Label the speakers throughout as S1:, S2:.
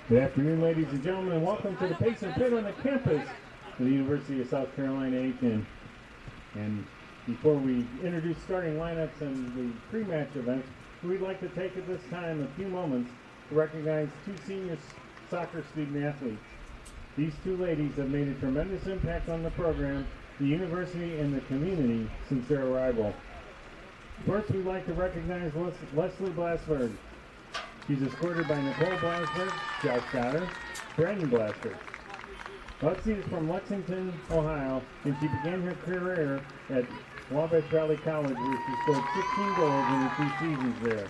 S1: Good afternoon, ladies and gentlemen. Welcome to the Pacer Pit on the campus of the University of South Carolina, Aiken. And before we introduce starting lineups and the pre-match events, we'd like to take at this time a few moments to recognize two senior soccer student athletes. These two ladies have made a tremendous impact on the program, the university, and the community since their arrival. First, we'd like to recognize Leslie Blasberg. She's escorted by Nicole Blasberg, Josh Goddard, Brandon Blasberg. Lexi is from Lexington, Ohio, and she began her career at Wabash Valley College, where she scored 16 goals in her 2 seasons there.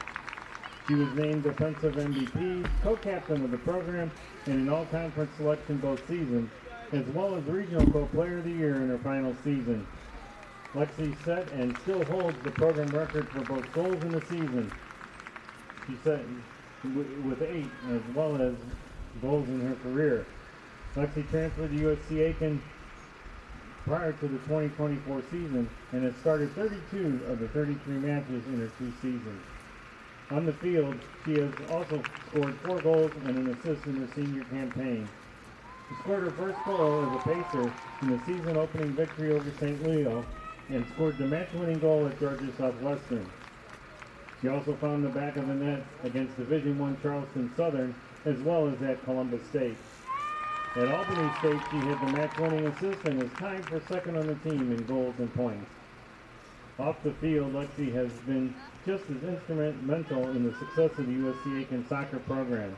S1: She was named Defensive MVP, co-captain of the program, and an all-conference selection both seasons, as well as Regional Co-Player of the Year in her final season. Lexi set and still holds the program record for both goals in the season. She set with 8, as well as goals in her career. Lexi transferred to USCA Aiken prior to the 2024 season and has started 32 of the 33 matches in her 2 seasons. On the field, she has also scored 4 goals and an assist in her senior campaign. She scored her first goal as a Pacer in the season-opening victory over St. Leo and scored the match-winning goal at Georgia Southwestern. She also found the back of the net against Division I Charleston Southern, as well as at Columbus State. At Albany State, she had the match-winning assist and is tied for second on the team in goals and points. Off the field, Lexi has been just as instrumental in the success of the USCA Aiken soccer program.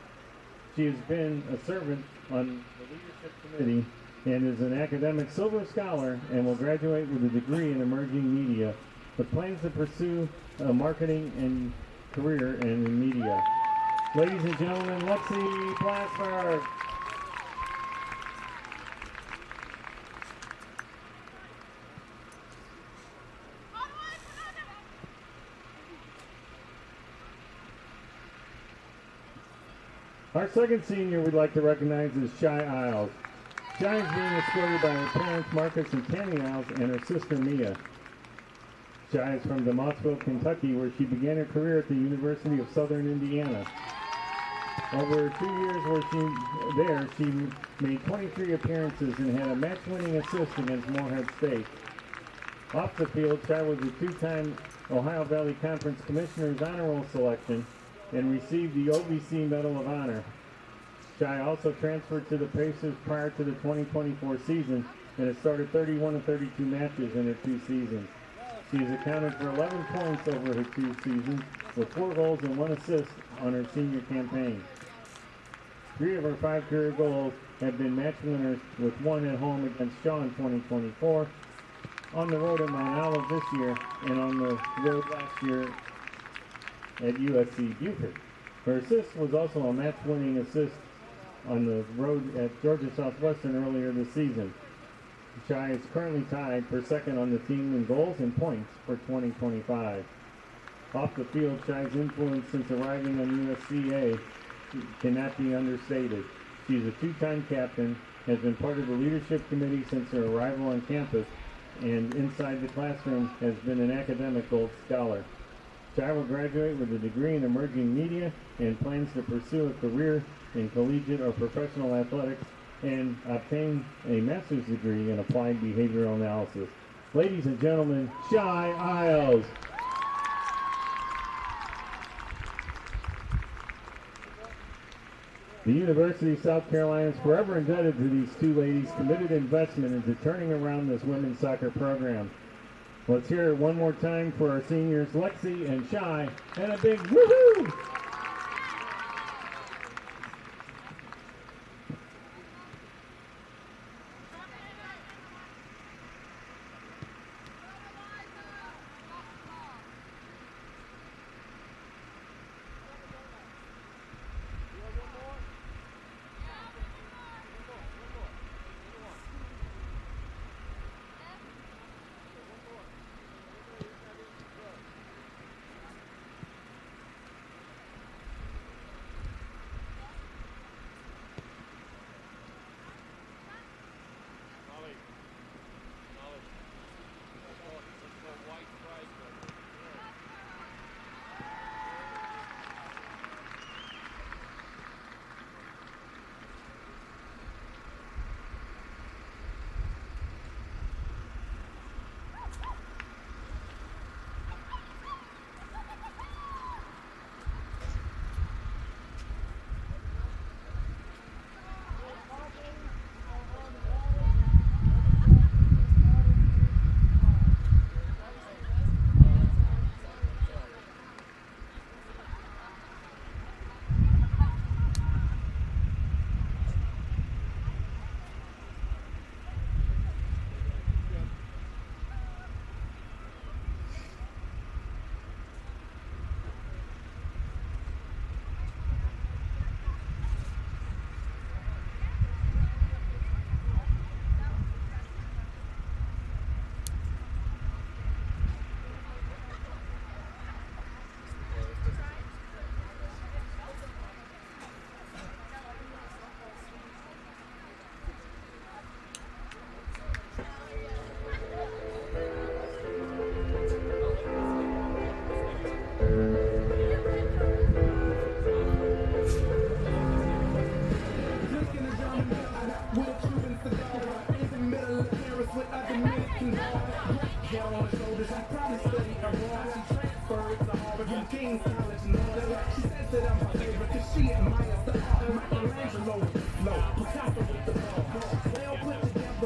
S1: She has been a servant on the leadership committee and is an academic silver scholar and will graduate with a degree in emerging media, with plans to pursue a marketing and career in media. Ladies and gentlemen, Lexi Blasberg. Our second senior we'd like to recognize is Shy Isles. Shy is being escorted by her parents Marcus and Tammy Isles and her sister Mia. Shy is from DeMossville, Kentucky, where she began her career at the University of Southern Indiana. Over 2 years she made 23 appearances and had a match-winning assist against Morehead State. Off the field, Shy was a 2-time Ohio Valley Conference Commissioner's Honor Roll selection and received the OVC Medal of Honor. Shy also transferred to the Pacers prior to the 2024 season and has started 31 of 32 matches in her 2 seasons. She has accounted for 11 points over her 2 seasons, with 4 goals and 1 assist on her senior campaign. 3 of her 5 career goals have been match winners, with 1 at home against Shaw in 2024, on the road at Mount Olive this year, and on the road last year at USC Beaufort. Her assist was also a match-winning assist on the road at Georgia Southwestern earlier this season. Shy is currently tied for second on the team in goals and points for 2025. Off the field, Shy's influence since arriving on USCA cannot be understated. She is a 2-time captain, has been part of the leadership committee since her arrival on campus, and inside the classroom has been an academic gold scholar. Shy will graduate with a degree in emerging media and plans to pursue a career in collegiate or professional athletics and obtain a master's degree in applied behavioral analysis. Ladies and gentlemen, Shy Isles. The University of South Carolina is forever indebted to these two ladies' committed investment into turning around this women's soccer program. Let's hear it one more time for our seniors, Lexi and Shy, and a big woohoo!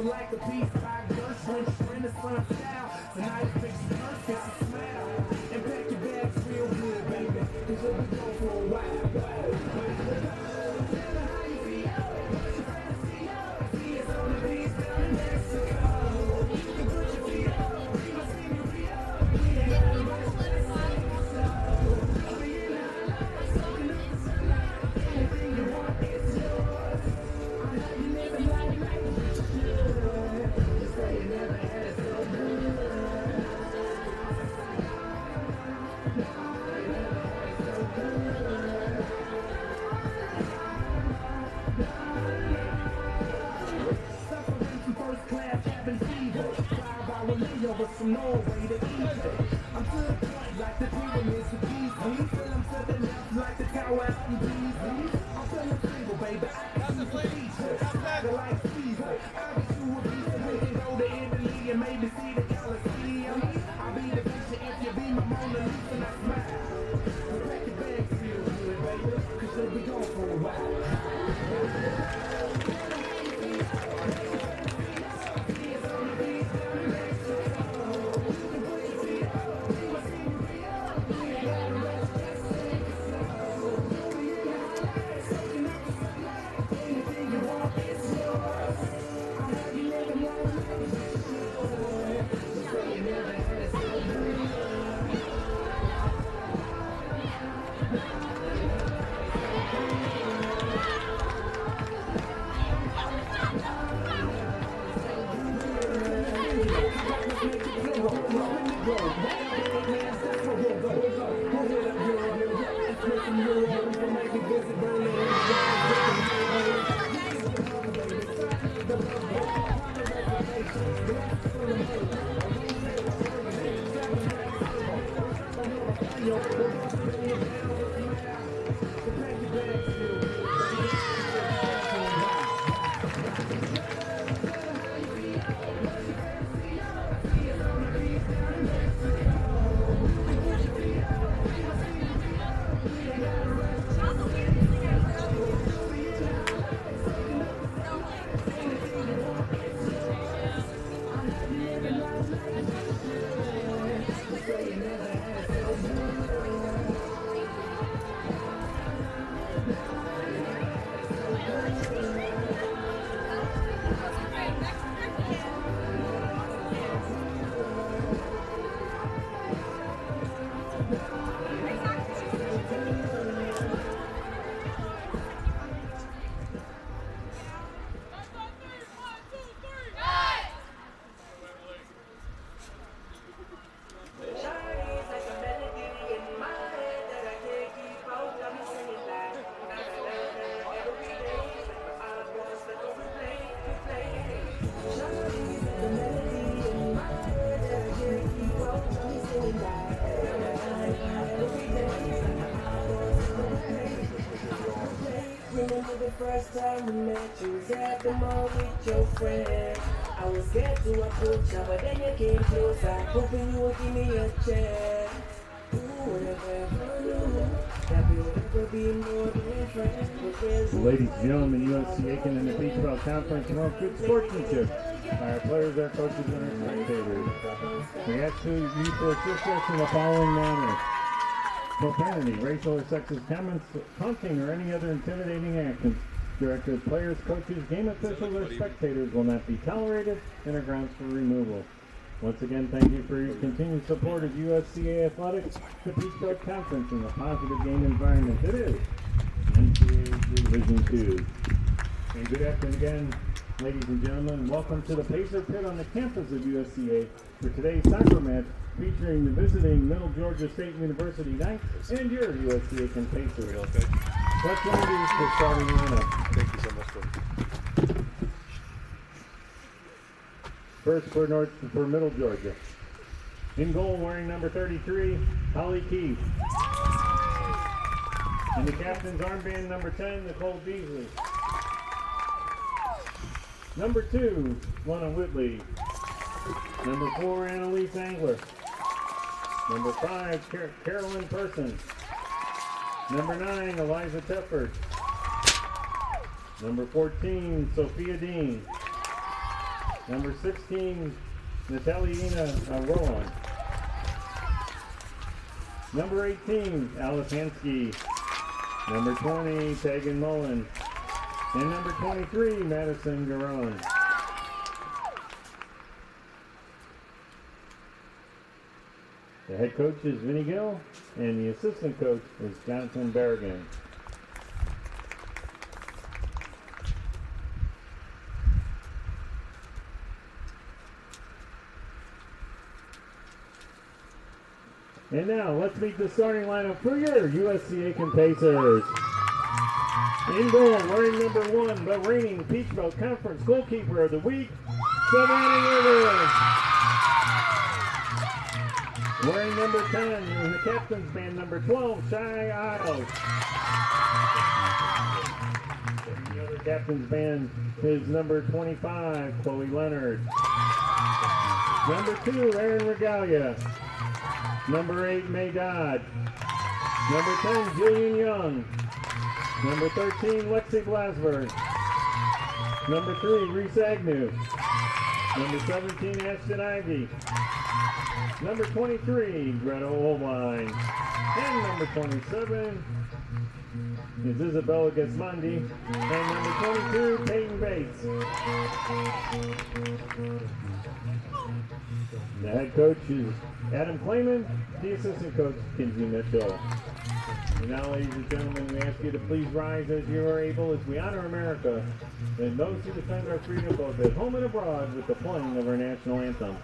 S2: Like a piece by Gus Lynch, Renaissance style. Tonight it's fixing perfect to smile. And pack your bags real good, baby. Cause you'll be gone for a while. Over some Norway to Egypt. I'm to the point like the pyramids of Giza. Feel I'm to the left like the tower out in Giza. I'm feeling single, baby. I got you for features. Swagger like Caesar. I'll get you a visa. We can go to Italy and maybe see the Colosseum. I'll be the picture if you be my Mona Lisa and I smile. So pack your bags real good, baby. Cause you'll be gone for a while. First time we met, you was at the mall with your friend. I was scared to approach you, but then you came closer, hoping you would give me a chance. Ooh, whatever knew that we would ever be more than friends. But there's
S1: Ladies and gentlemen, USCA and the Beach Ball Conference promote good sportsmanship by our players, our coaches, and our spectators. We ask you to assist us in the following manner. Profanity, racial or sexist comments, taunting, or any other intimidating actions directed at players, coaches, game officials, or spectators will not be tolerated and are grounds for removal. Once again, thank you for your continued support of USCA Athletics, the Peach Belt Conference, and the positive game environment it is NCAA Division II. And good afternoon again, ladies and gentlemen. Welcome to the Pacer Pit on the campus of USCA for today's soccer match featuring the visiting Middle Georgia State University Knights and your USCA Pacers.
S3: Okay.
S1: Let's introduce the starting lineup.
S3: Thank you so much for
S1: First for Middle Georgia. In goal, wearing number 33, Holly Keith. And the captain's armband, number 10, Nicole Beasley. Number 2, Lana Whitley. Number 4, Annalise Angler. Number 5, Carolyn Person. Number 9, Eliza Tefford. Number 14, Sophia Dean. Number 16, Natalina Rowan. Number 18, Alice Hansky. Number 20, Tegan Mullen. And number 23, Madison Garon. The head coach is Vinnie Gill, and the assistant coach is Jonathan Berrigan. And now, let's meet the starting lineup for your USCA Pacers. In goal, wearing number 1, the reigning Peach Belt Conference goalkeeper of the week, Savannah Rivers. Wearing number 10, in the captain's band, number 12, Shy Isles. The other captain's band is number 25, Chloe Leonard. Number 2, Erin Regalia. Number 8, May Dodd. Number 10, Jillian Young. Number 13, Lexi Blasberg. Number 3, Reese Agnew. Number 17, Ashton Ivy. Number 23, Greta Olbein. And number 27 is Isabella Gasmondi. And number 22, Peyton Bates. The head coach is Adam Clayman, the assistant coach, Kinsey Mitchell. And now, ladies and gentlemen, we ask you to please rise as you are able as we honor America and those who defend our freedom both at home and abroad with the playing of our national anthem.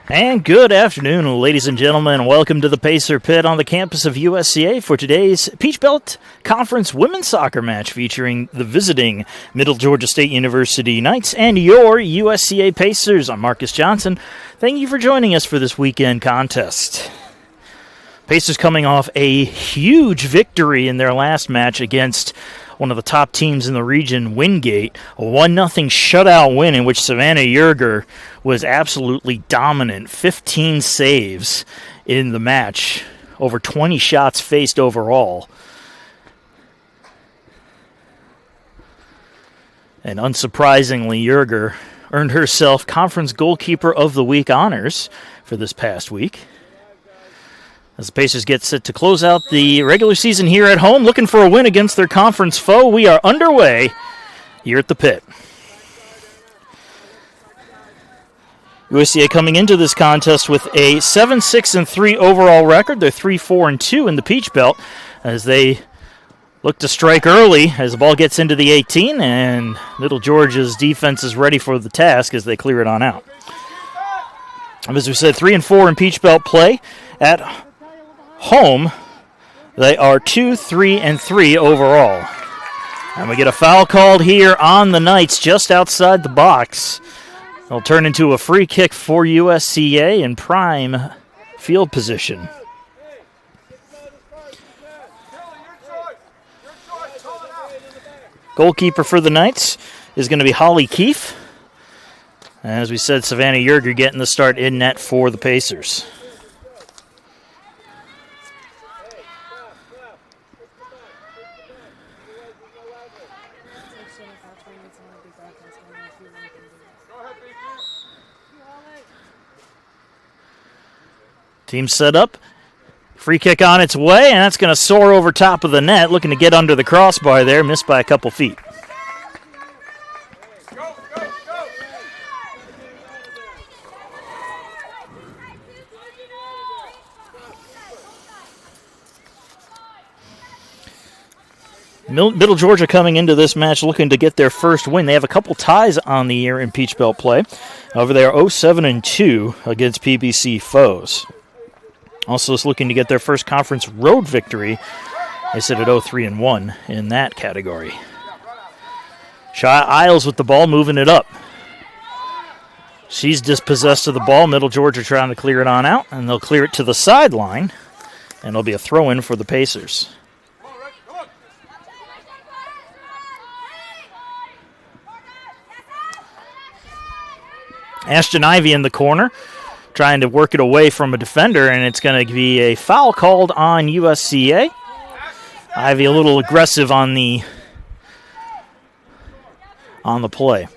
S4: And good afternoon, ladies and gentlemen. Welcome to the Pacer Pit on the campus of USCA for today's Peach Belt Conference women's soccer match featuring the visiting Middle Georgia State University Knights and your USCA Pacers. I'm Marcus Johnson. Thank you for joining us for this weekend contest. Pacers coming off a huge victory in their last match against one of the top teams in the region, Wingate, a 1-0 shutout win in which Savannah Yerger was absolutely dominant. 15 saves in the match, over 20 shots faced overall. And unsurprisingly, Yerger earned herself Conference Goalkeeper of the Week honors for this past week. As the Pacers get set to close out the regular season here at home, looking for a win against their conference foe, we are underway here at the Pit. USCA coming into this contest with a 7-6-3 overall record. They're 3-4-2 in the Peach Belt as they look to strike early as the ball gets into the 18, and Middle Georgia's defense is ready for the task as they clear it on out. As we said, 3-4 in Peach Belt play at home. They are 2-3-3 overall. And we get a foul called here on the Knights just outside the box. It'll turn into a free kick for USCA in prime field position. Goalkeeper for the Knights is going to be Holly Keefe. As we said, Savannah Yerger getting the start in net for the Pacers. Team set up. Free kick on its way, and that's going to soar over top of the net, looking to get under the crossbar there, missed by a couple feet. Middle Georgia coming into this match looking to get their first win. They have a couple ties on the year in Peach Belt play. However, they are 0-7-2 against PBC foes. Also is looking to get their first conference road victory. They sit at 0-3-1 in that category. Isles with the ball, moving it up. She's dispossessed of the ball. Middle Georgia trying to clear it on out, and they'll clear it to the sideline, and it'll be a throw-in for the Pacers. Ashton Ivey in the corner, trying to work it away from a defender, and it's going to be a foul called on USCA. Ivey a little aggressive on the play.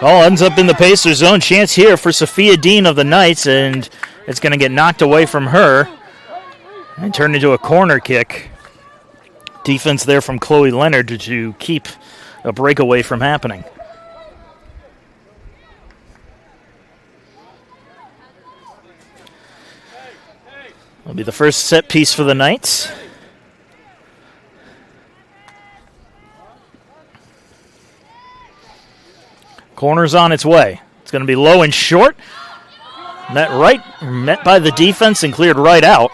S4: Ball ends up in the Pacers zone. Chance here for Sophia Dean of the Knights, and it's going to get knocked away from her and turned into a corner kick. Defense there from Chloe Leonard to keep a breakaway from happening. It'll be the first set piece for the Knights. Corner's on its way. It's going to be low and short. Met by the defense and cleared right out.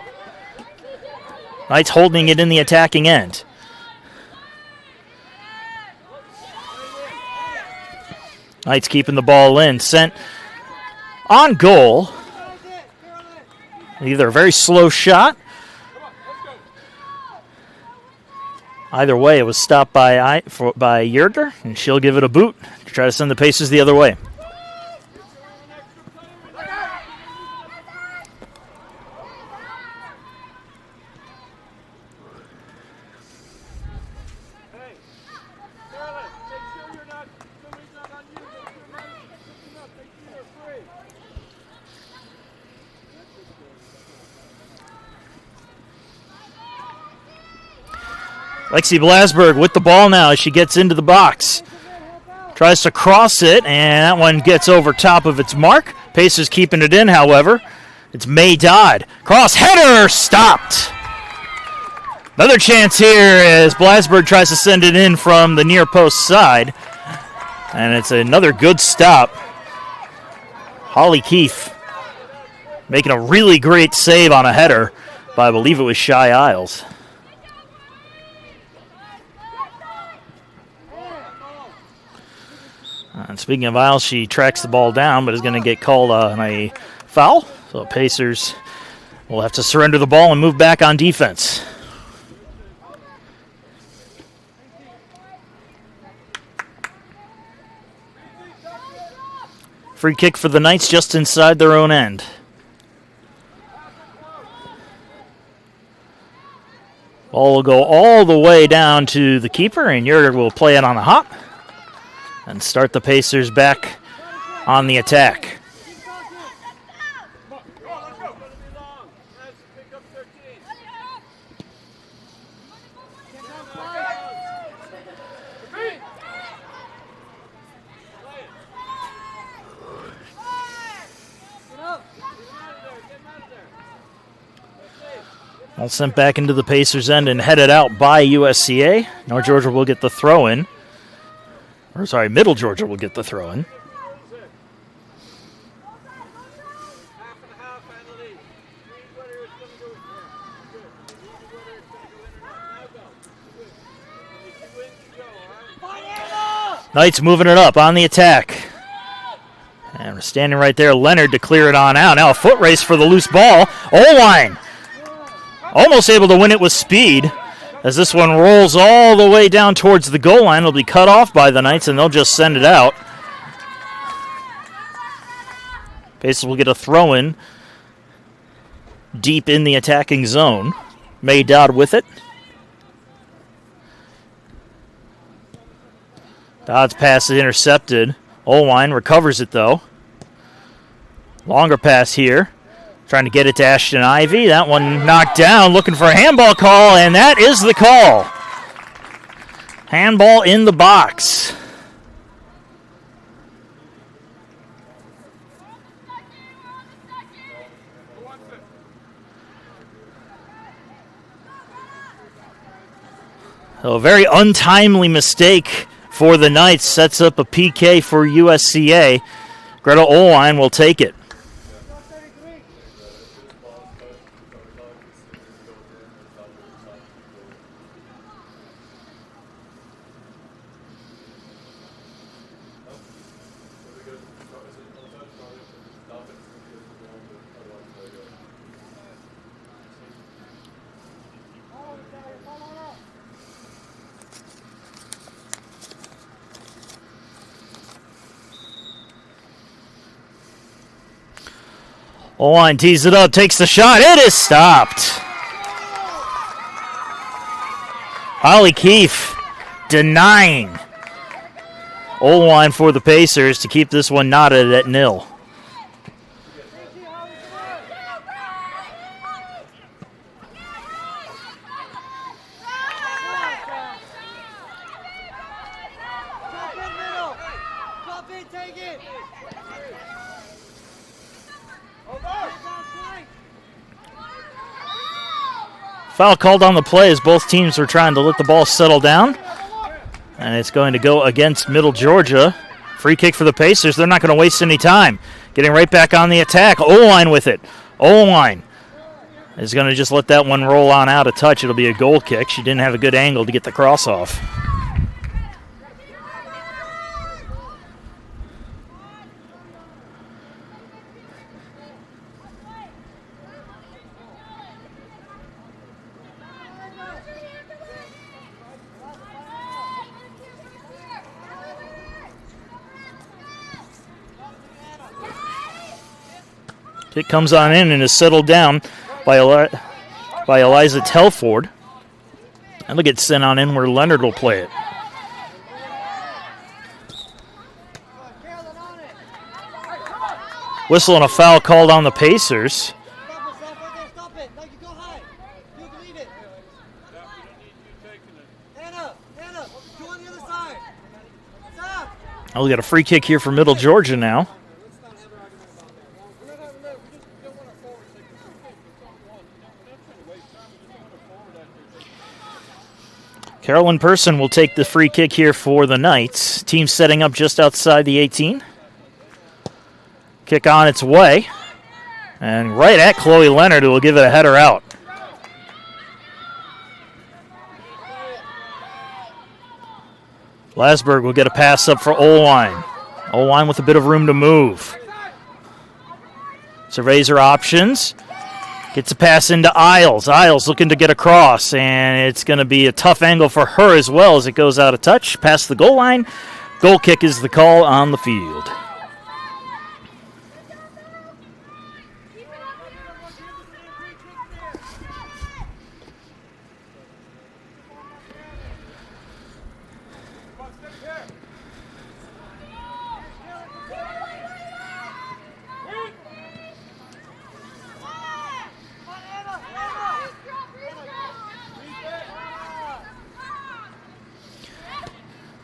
S4: Knights holding it in the attacking end. Knights keeping the ball in. Sent on goal. Either a very slow shot. Either way, it was stopped by Yerger, and she'll give it a boot to try to send the Pacers the other way. Lexi Blasberg with the ball now as she gets into the box. Tries to cross it, and that one gets over top of its mark. Pacers keeping it in, however. It's May Dodd. Cross header stopped Another chance here as Blasberg tries to send it in from the near post side. And it's another good stop. Holly Keefe making a really great save on a header by, I believe it was Shy Isles. And speaking of Isles, she tracks the ball down, but is going to get called on a foul. So Pacers will have to surrender the ball and move back on defense. Free kick for the Knights just inside their own end. Ball will go all the way down to the keeper, and Yerger will play it on the hop and start the Pacers back on the attack. All sent back into the Pacers' end and headed out by USCA. North Georgia will get the throw in. Middle Georgia will get the throw in. Knights moving it up on the attack. And we're standing right there, Leonard to clear it on out. Now a foot race for the loose ball. O-line almost able to win it with speed as this one rolls all the way down towards the goal line. It'll be cut off by the Knights, and they'll just send it out. Pacers will get a throw-in deep in the attacking zone. May Dodd with it. Dodd's pass is intercepted. Olwine recovers it, though. Longer pass here. Trying to get it to Ashton Ivy. That one knocked down, looking for a handball call, and that is the call. Handball in the box. So a very untimely mistake for the Knights sets up a PK for USCA. Greta Olwine will take it. Olwine tees it up, takes the shot. It is stopped. Holly Keefe denying Olwine for the Pacers to keep this one knotted at 0. Foul called on the play as both teams were trying to let the ball settle down. And it's going to go against Middle Georgia. Free kick for the Pacers. They're not going to waste any time. Getting right back on the attack. Oline with it. Oline is going to just let that one roll on out a touch. It'll be a goal kick. She didn't have a good angle to get the cross off. It comes on in and is settled down by Eliza Telford. And it'll get sent on in where Leonard will play it. Whistle and a foul called on the Pacers. We'll get a free kick here for Middle Georgia now. Carolyn Person will take the free kick here for the Knights. Team setting up just outside the 18. Kick on its way. And right at Chloe Leonard, who will give it a header out. Lasberg will get a pass up for Olwine. Olwine with a bit of room to move. Surveys her options. Gets a pass into Isles. Isles looking to get across, and it's going to be a tough angle for her as well as it goes out of touch. Past the goal line. Goal kick is the call on the field.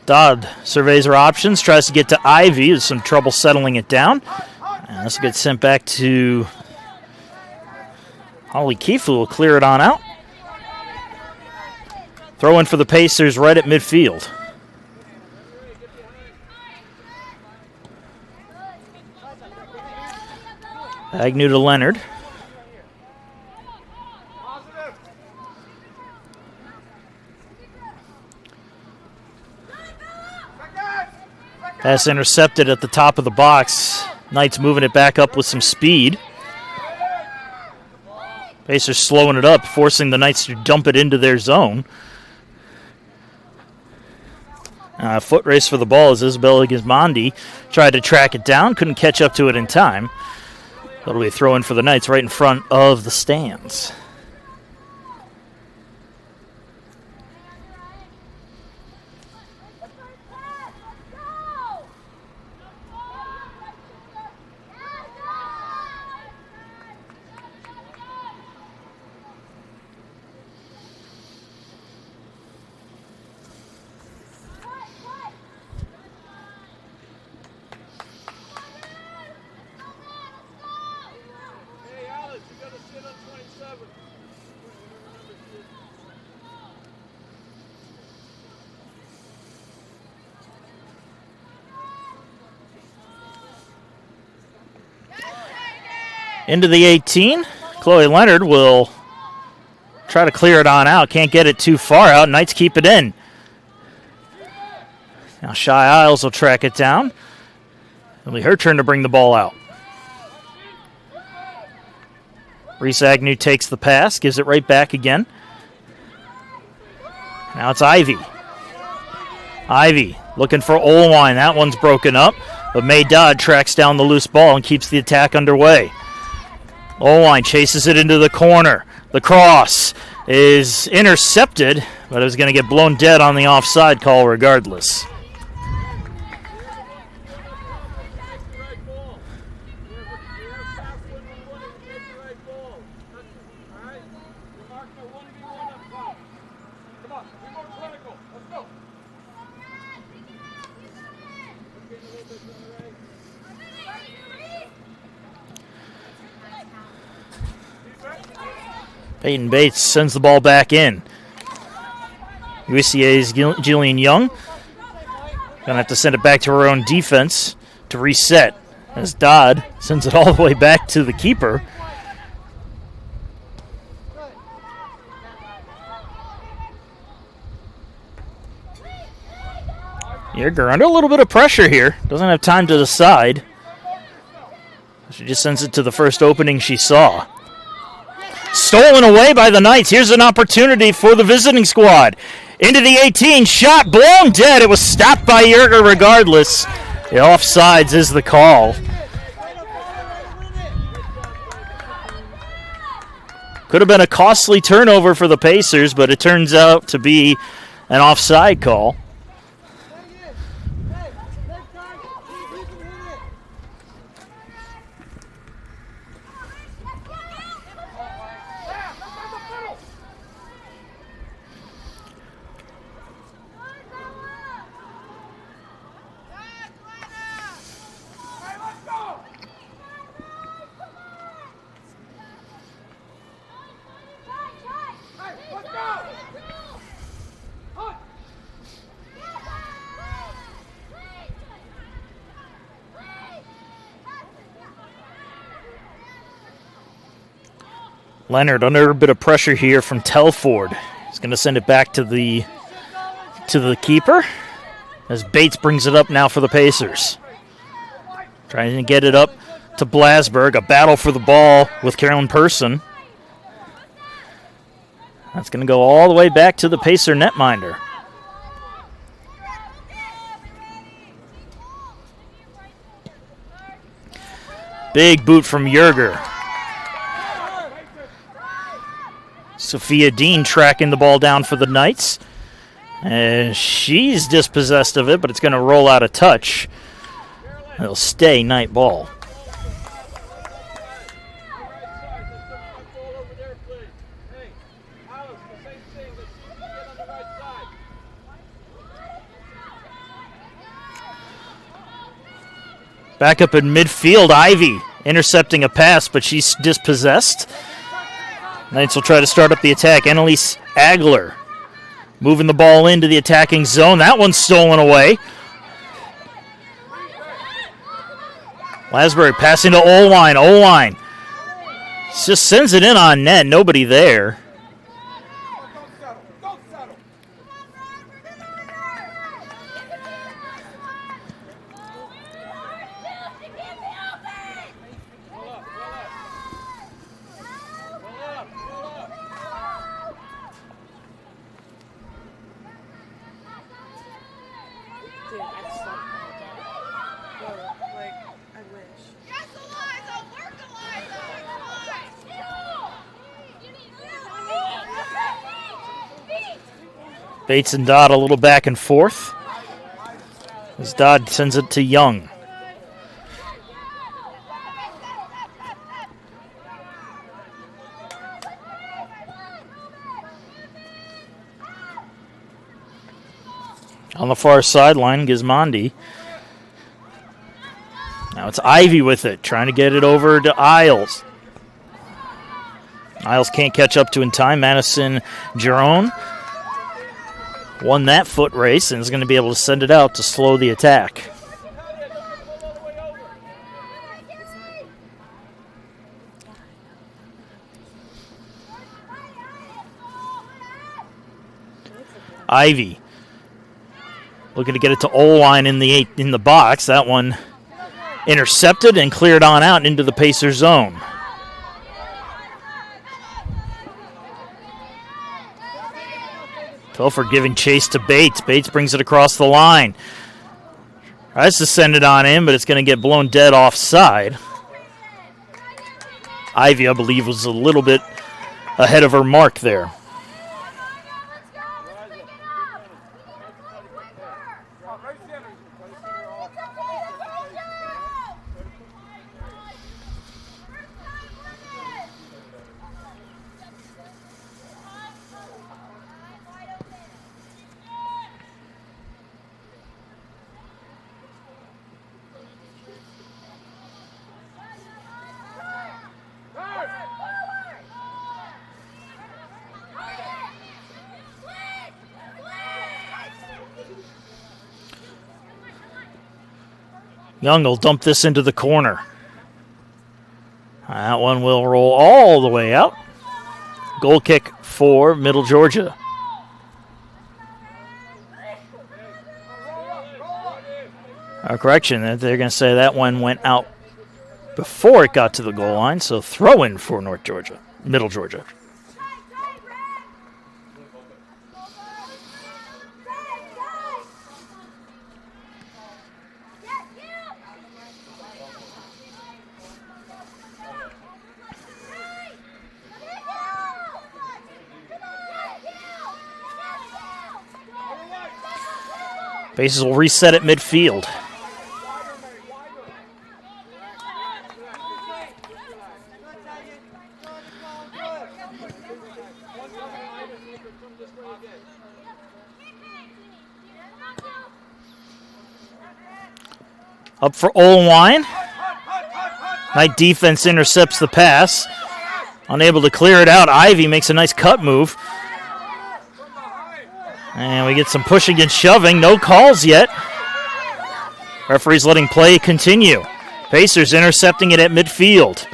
S4: Dodd surveys her options, tries to get to Ivy. There's some trouble settling it down. And this will get sent back to Holly Keefe, who will clear it on out. Throw in for the Pacers right at midfield. Agnew to Leonard. Pass intercepted at the top of the box. Knights moving it back up with some speed. Pacers slowing it up, forcing the Knights to dump it into their zone. Foot race for the ball as Isabella Gismondi tried to track it down, couldn't catch up to it in time. That'll be a throw in for the Knights right in front of the stands. Into the 18. Chloe Leonard will try to clear it on out. Can't get it too far out. Knights keep it in. Now Shy Isles will track it down. It'll be her turn to bring the ball out. Reese Agnew takes the pass, gives it right back again. Now it's Ivy. Ivy looking for Olwine. That one's broken up, but May Dodd tracks down the loose ball and keeps the attack underway. Olwine chases it into the corner. The cross is intercepted, but it was going to get blown dead on the offside call regardless. Peyton Bates sends the ball back in. USCA's Jillian Young going to have to send it back to her own defense to reset as Dodd sends it all the way back to the keeper. Yerger under a little bit of pressure here. Doesn't have time to decide. She just sends it to the first opening she saw. Stolen away by the Knights. Here's an opportunity for the visiting squad. Into the 18, shot blown dead. It was stopped by Yerger regardless. The offsides is the call. Could have been a costly turnover for the Pacers, but it turns out to be an offside call. Leonard under a bit of pressure here from Telford. He's going to send it back to the keeper as Bates brings it up now for the Pacers. Trying to get it up to Blasberg. A battle for the ball with Carolyn Person. That's going to go all the way back to the Pacer netminder. Big boot from Yerger. Sophia Dean tracking the ball down for the Knights. And she's dispossessed of it, but it's going to roll out of touch. It'll stay Knight ball. Back up in midfield, Ivy intercepting a pass, but she's dispossessed. Knights will try to start up the attack. Annalise Agler moving the ball into the attacking zone. That one's stolen away. Lasbury passing to Olwine. Olwine just sends it in on net. Nobody there. Bates and Dodd a little back and forth as Dodd sends it to Young. On the far sideline, Gismondi. Now it's Ivy with it, trying to get it over to Isles. Isles can't catch up to in time. Madison Jerome won that foot race and is going to be able to send it out to slow the attack. Ivy looking to get it to Olwine in the box. That one intercepted and cleared on out into the Pacer zone. Telford giving chase to Bates. Bates brings it across the line. Tries to send it on in, but it's going to get blown dead offside. Ivy, I believe, was a little bit ahead of her mark there. Young will dump this into the corner. That one will roll all the way out. Goal kick for Middle Georgia. Correction, they're going to say that one went out before it got to the goal line, so throw in for North Georgia, Middle Georgia. Bases will reset at midfield. Up for Olwine. Knight defense intercepts the pass. Unable to clear it out. Ivy makes a nice cut move. And we get some pushing and shoving. No calls yet. Referee's letting play continue. Pacers intercepting it at midfield.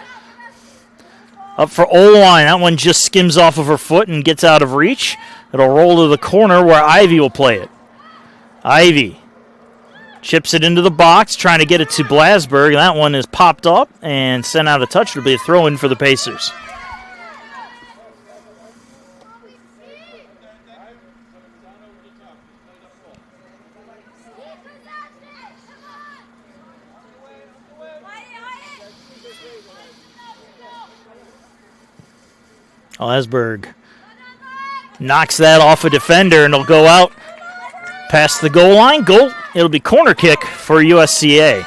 S4: Up for Oline. That one just skims off of her foot and gets out of reach. It'll roll to the corner where Ivy will play it. Ivy chips it into the box, trying to get it to Blasberg. That one is popped up and sent out of touch. It'll be a throw-in for the Pacers. Blasberg knocks that off a defender, and it'll go out past the goal line. Goal. It'll be corner kick for USCA.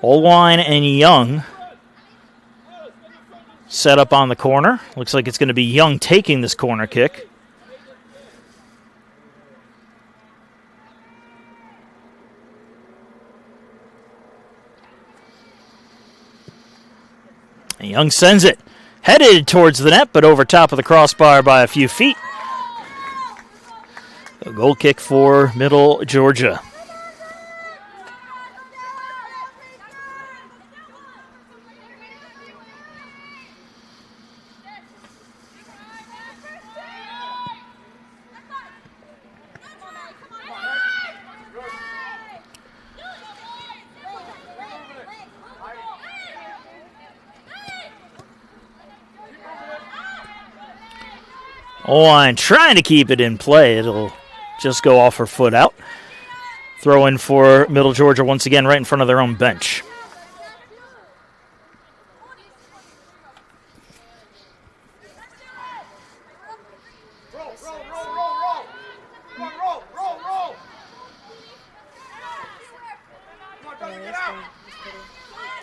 S4: Olwine and Young set up on the corner. Looks like it's going to be Young taking this corner kick. And Young sends it. Headed towards the net, but over top of the crossbar by a few feet. A goal kick for Middle Georgia. Oline trying to keep it in play. It'll just go off her foot out. Throw in for Middle Georgia once again right in front of their own bench.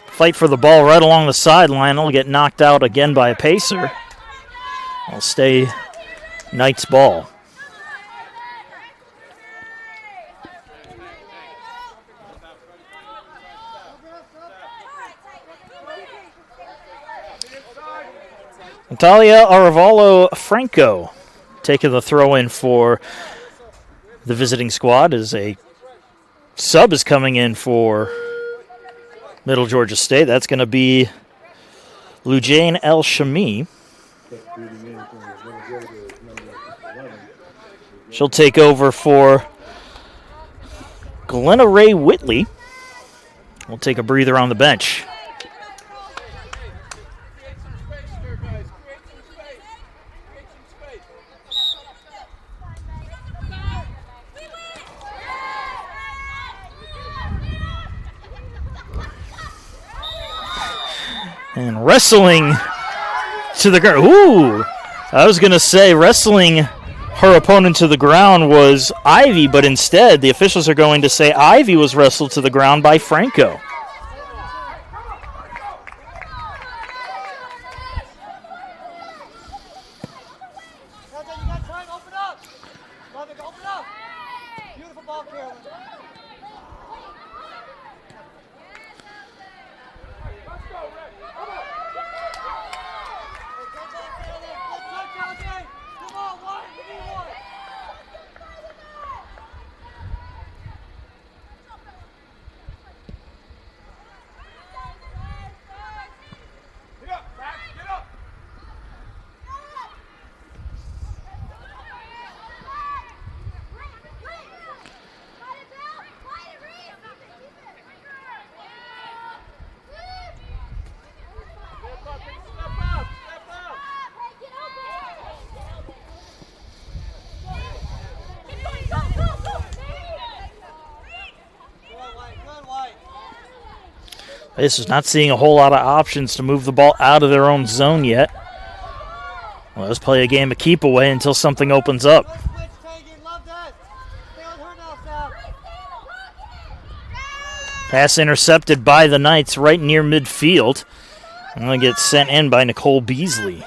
S4: Fight for the ball right along the sideline. It'll get knocked out again by a Pacer. It'll stay Knight's ball. Natalia Arevalo Franco taking the throw in for the visiting squad as a sub is coming in for Middle Georgia State. That's going to be Lujane El Shami. She'll take over for Glenna Ray Whitley. We'll take a breather on the bench. And wrestling to the ground. Ooh, I was going to say wrestling her opponent to the ground was Ivy, but instead the officials are going to say Ivy was wrestled to the ground by Franco. This is not seeing a whole lot of options to move the ball out of their own zone yet. Well, let's play a game of keep away until something opens up. Pass intercepted by the Knights right near midfield. And it'll get sent in by Nicole Beasley.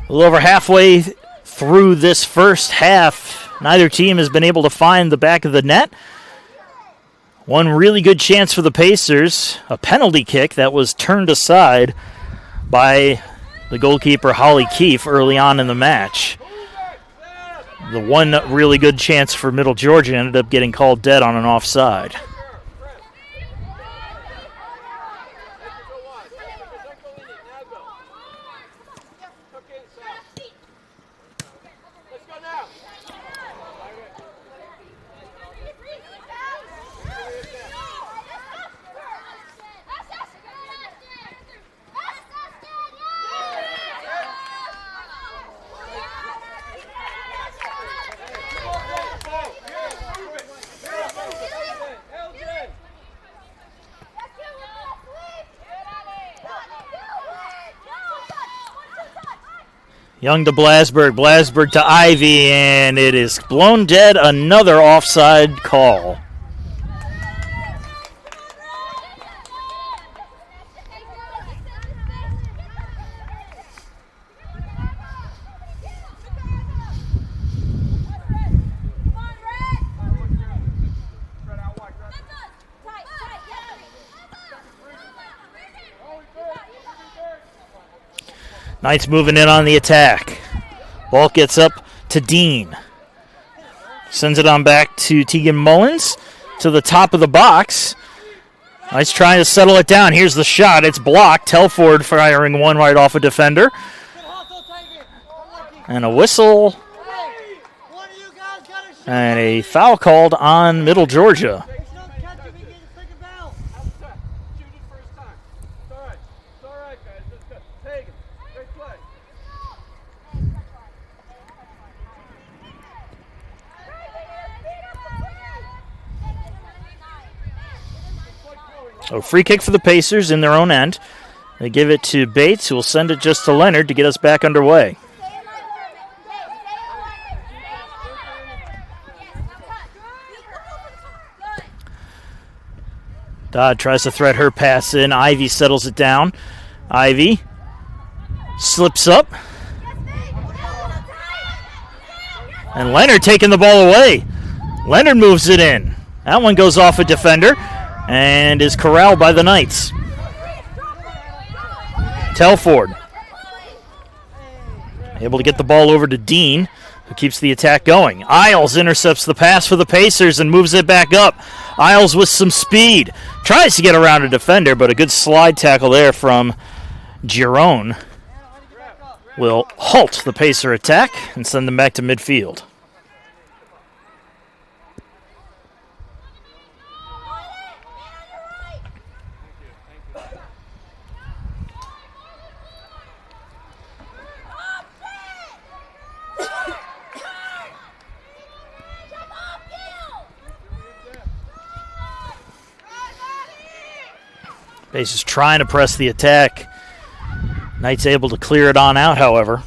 S4: A little over halfway through this first half, neither team has been able to find the back of the net. One really good chance for the Pacers, a penalty kick that was turned aside by the goalkeeper Holly Keefe early on in the match. The one really good chance for Middle Georgia ended up getting called dead on an offside. Young to Blasberg, Blasberg to Ivy, and it is blown dead. Another offside call. Knights moving in on the attack. Ball gets up to Dean. Sends it on back to Tegan Mullins to the top of the box. Knights trying to settle it down. Here's the shot. It's blocked. Telford firing one right off a defender. And a whistle. And a foul called on Middle Georgia. A free kick for the Pacers in their own end. They give it to Bates, who will send it just to Leonard to get us back underway. Dodd tries to thread her pass in. Ivy settles it down. Ivy slips up. And Leonard taking the ball away. Leonard moves it in. That one goes off a defender and is corralled by the Knights. Telford able to get the ball over to Dean, who keeps the attack going. Isles intercepts the pass for the Pacers and moves it back up. Isles with some speed. Tries to get around a defender, but a good slide tackle there from Girone will halt the Pacer attack and send them back to midfield. Pacers trying to press the attack. Knights able to clear it on out, however.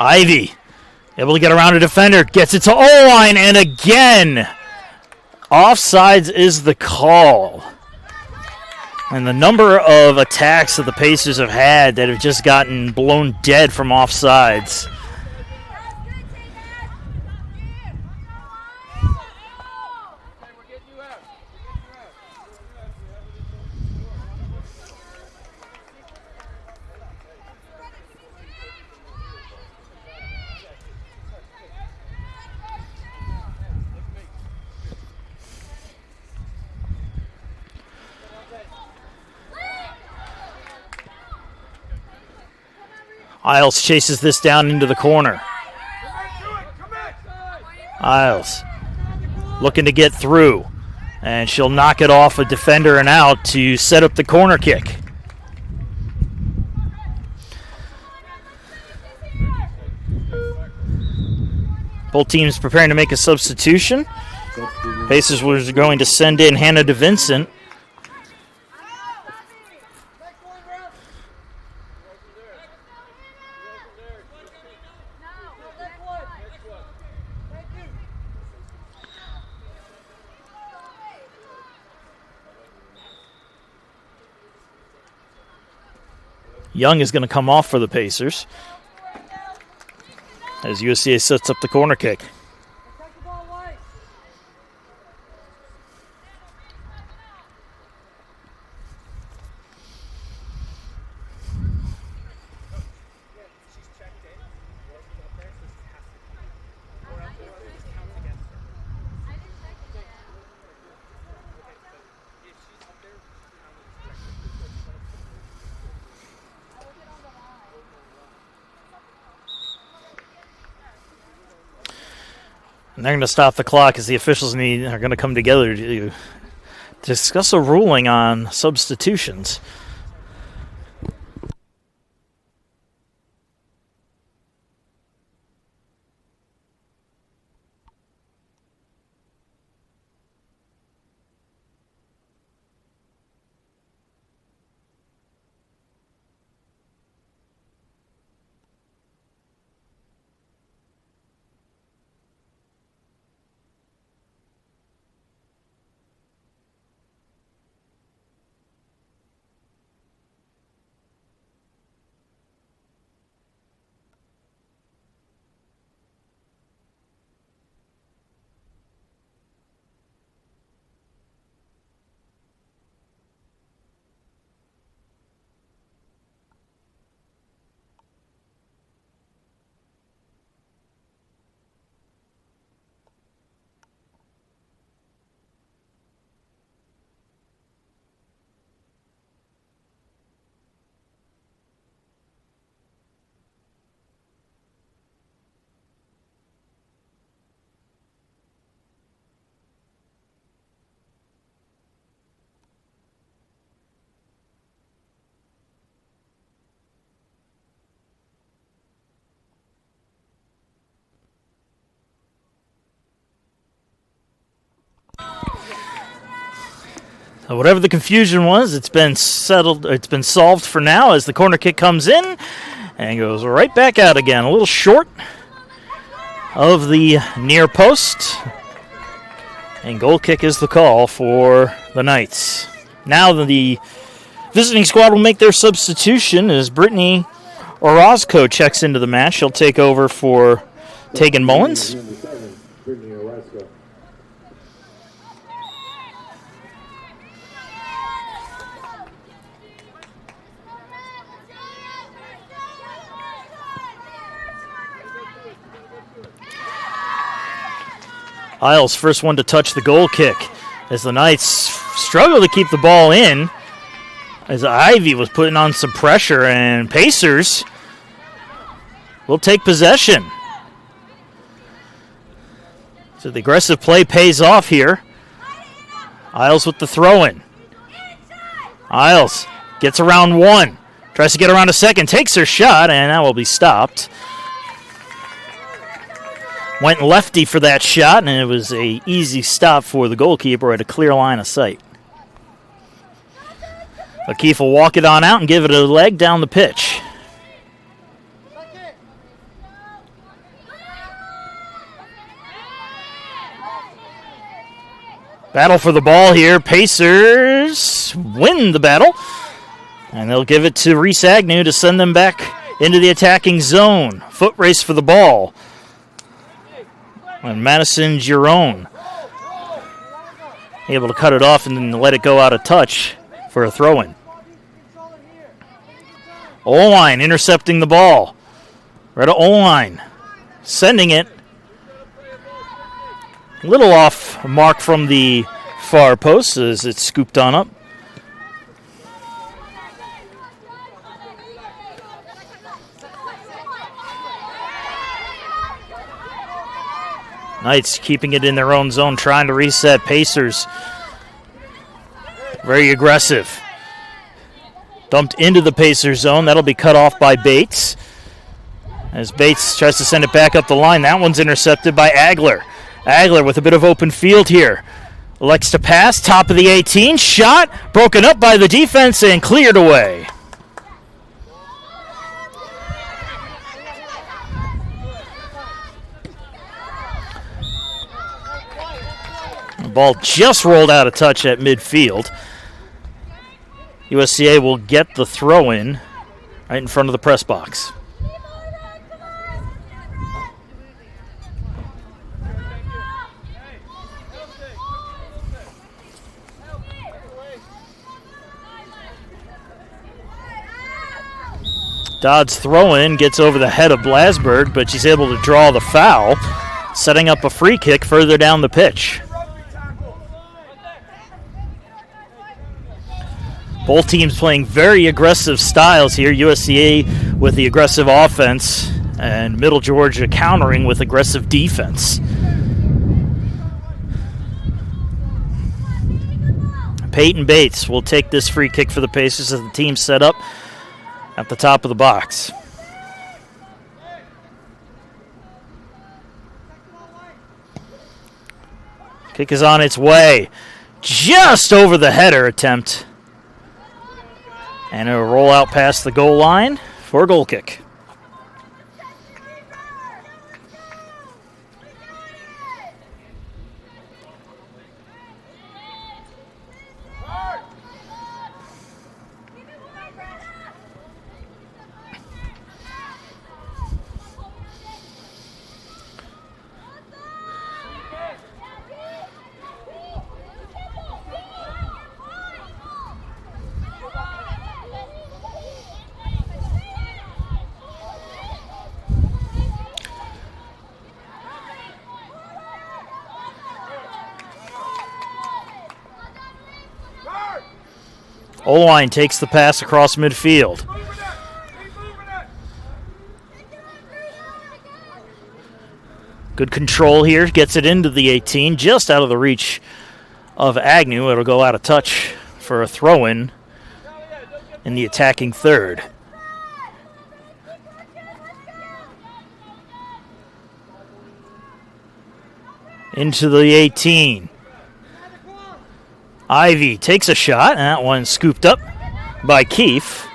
S4: Ivy able to get around a defender, gets it to O-line, and again, offsides is the call. And the number of attacks that the Pacers have had that have just gotten blown dead from offsides. Isles chases this down into the corner. Isles looking to get through, and she'll knock it off a defender and out to set up the corner kick. Both teams preparing to make a substitution. Pacers was going to send in Hannah DeVincent. Young is going to come off for the Pacers as USCA sets up the corner kick. And they're going to stop the clock as the officials are going to come together to discuss a ruling on substitutions. Whatever the confusion was, it's been settled. It's been solved for now as the corner kick comes in and goes right back out again. A little short of the near post. And goal kick is the call for the Knights. Now the visiting squad will make their substitution as Brittany Orozco checks into the match. She'll take over for Tegan Mullins. Isles, first one to touch the goal kick as the Knights struggle to keep the ball in as Ivy was putting on some pressure, and Pacers will take possession. So the aggressive play pays off here. Isles with the throw-in. Isles gets around one, tries to get around a second, takes her shot, and that will be stopped. Went lefty for that shot, and it was an easy stop for the goalkeeper at a clear line of sight. O'Keefe will walk it on out and give it a leg down the pitch. Battle for the ball here. Pacers win the battle, and they'll give it to Reese Agnew to send them back into the attacking zone. Foot race for the ball. And Madison Giron able to cut it off and then let it go out of touch for a throw-in. Oline intercepting the ball. Retta Oline sending it. A little off mark from the far post as it's scooped on up. Knights keeping it in their own zone, trying to reset. Pacers very aggressive. Dumped into the Pacers zone. That'll be cut off by Bates. As Bates tries to send it back up the line, that one's intercepted by Agler. Agler with a bit of open field here. Elects to pass, top of the 18. Shot broken up by the defense and cleared away. The ball just rolled out of touch at midfield. USCA will get the throw in right in front of the press box. Dodd's throw-in gets over the head of Blasberg, but she's able to draw the foul, setting up a free kick further down the pitch. Both teams playing very aggressive styles here. USCA with the aggressive offense and Middle Georgia countering with aggressive defense. Peyton Bates will take this free kick for the Pacers as the team set up at the top of the box. Kick is on its way. Just over the header attempt. And it'll roll out past the goal line for a goal kick. Oline takes the pass across midfield. Good control here, gets it into the 18, just out of the reach of Agnew. It'll go out of touch for a throw-in in the attacking third. Into the 18. Ivy takes a shot, and that one scooped up by Keefe.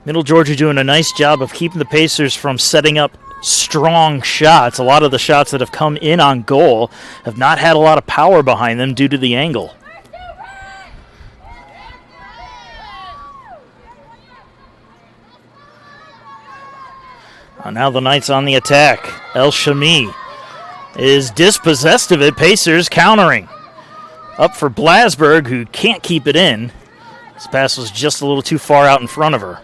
S4: Middle Georgia doing a nice job of keeping the Pacers from setting up strong shots. A lot of the shots that have come in on goal have not had a lot of power behind them due to the angle. Now the Knights on the attack. El Shami is dispossessed of it. Pacers countering. Up for Blasberg, who can't keep it in. This pass was just a little too far out in front of her.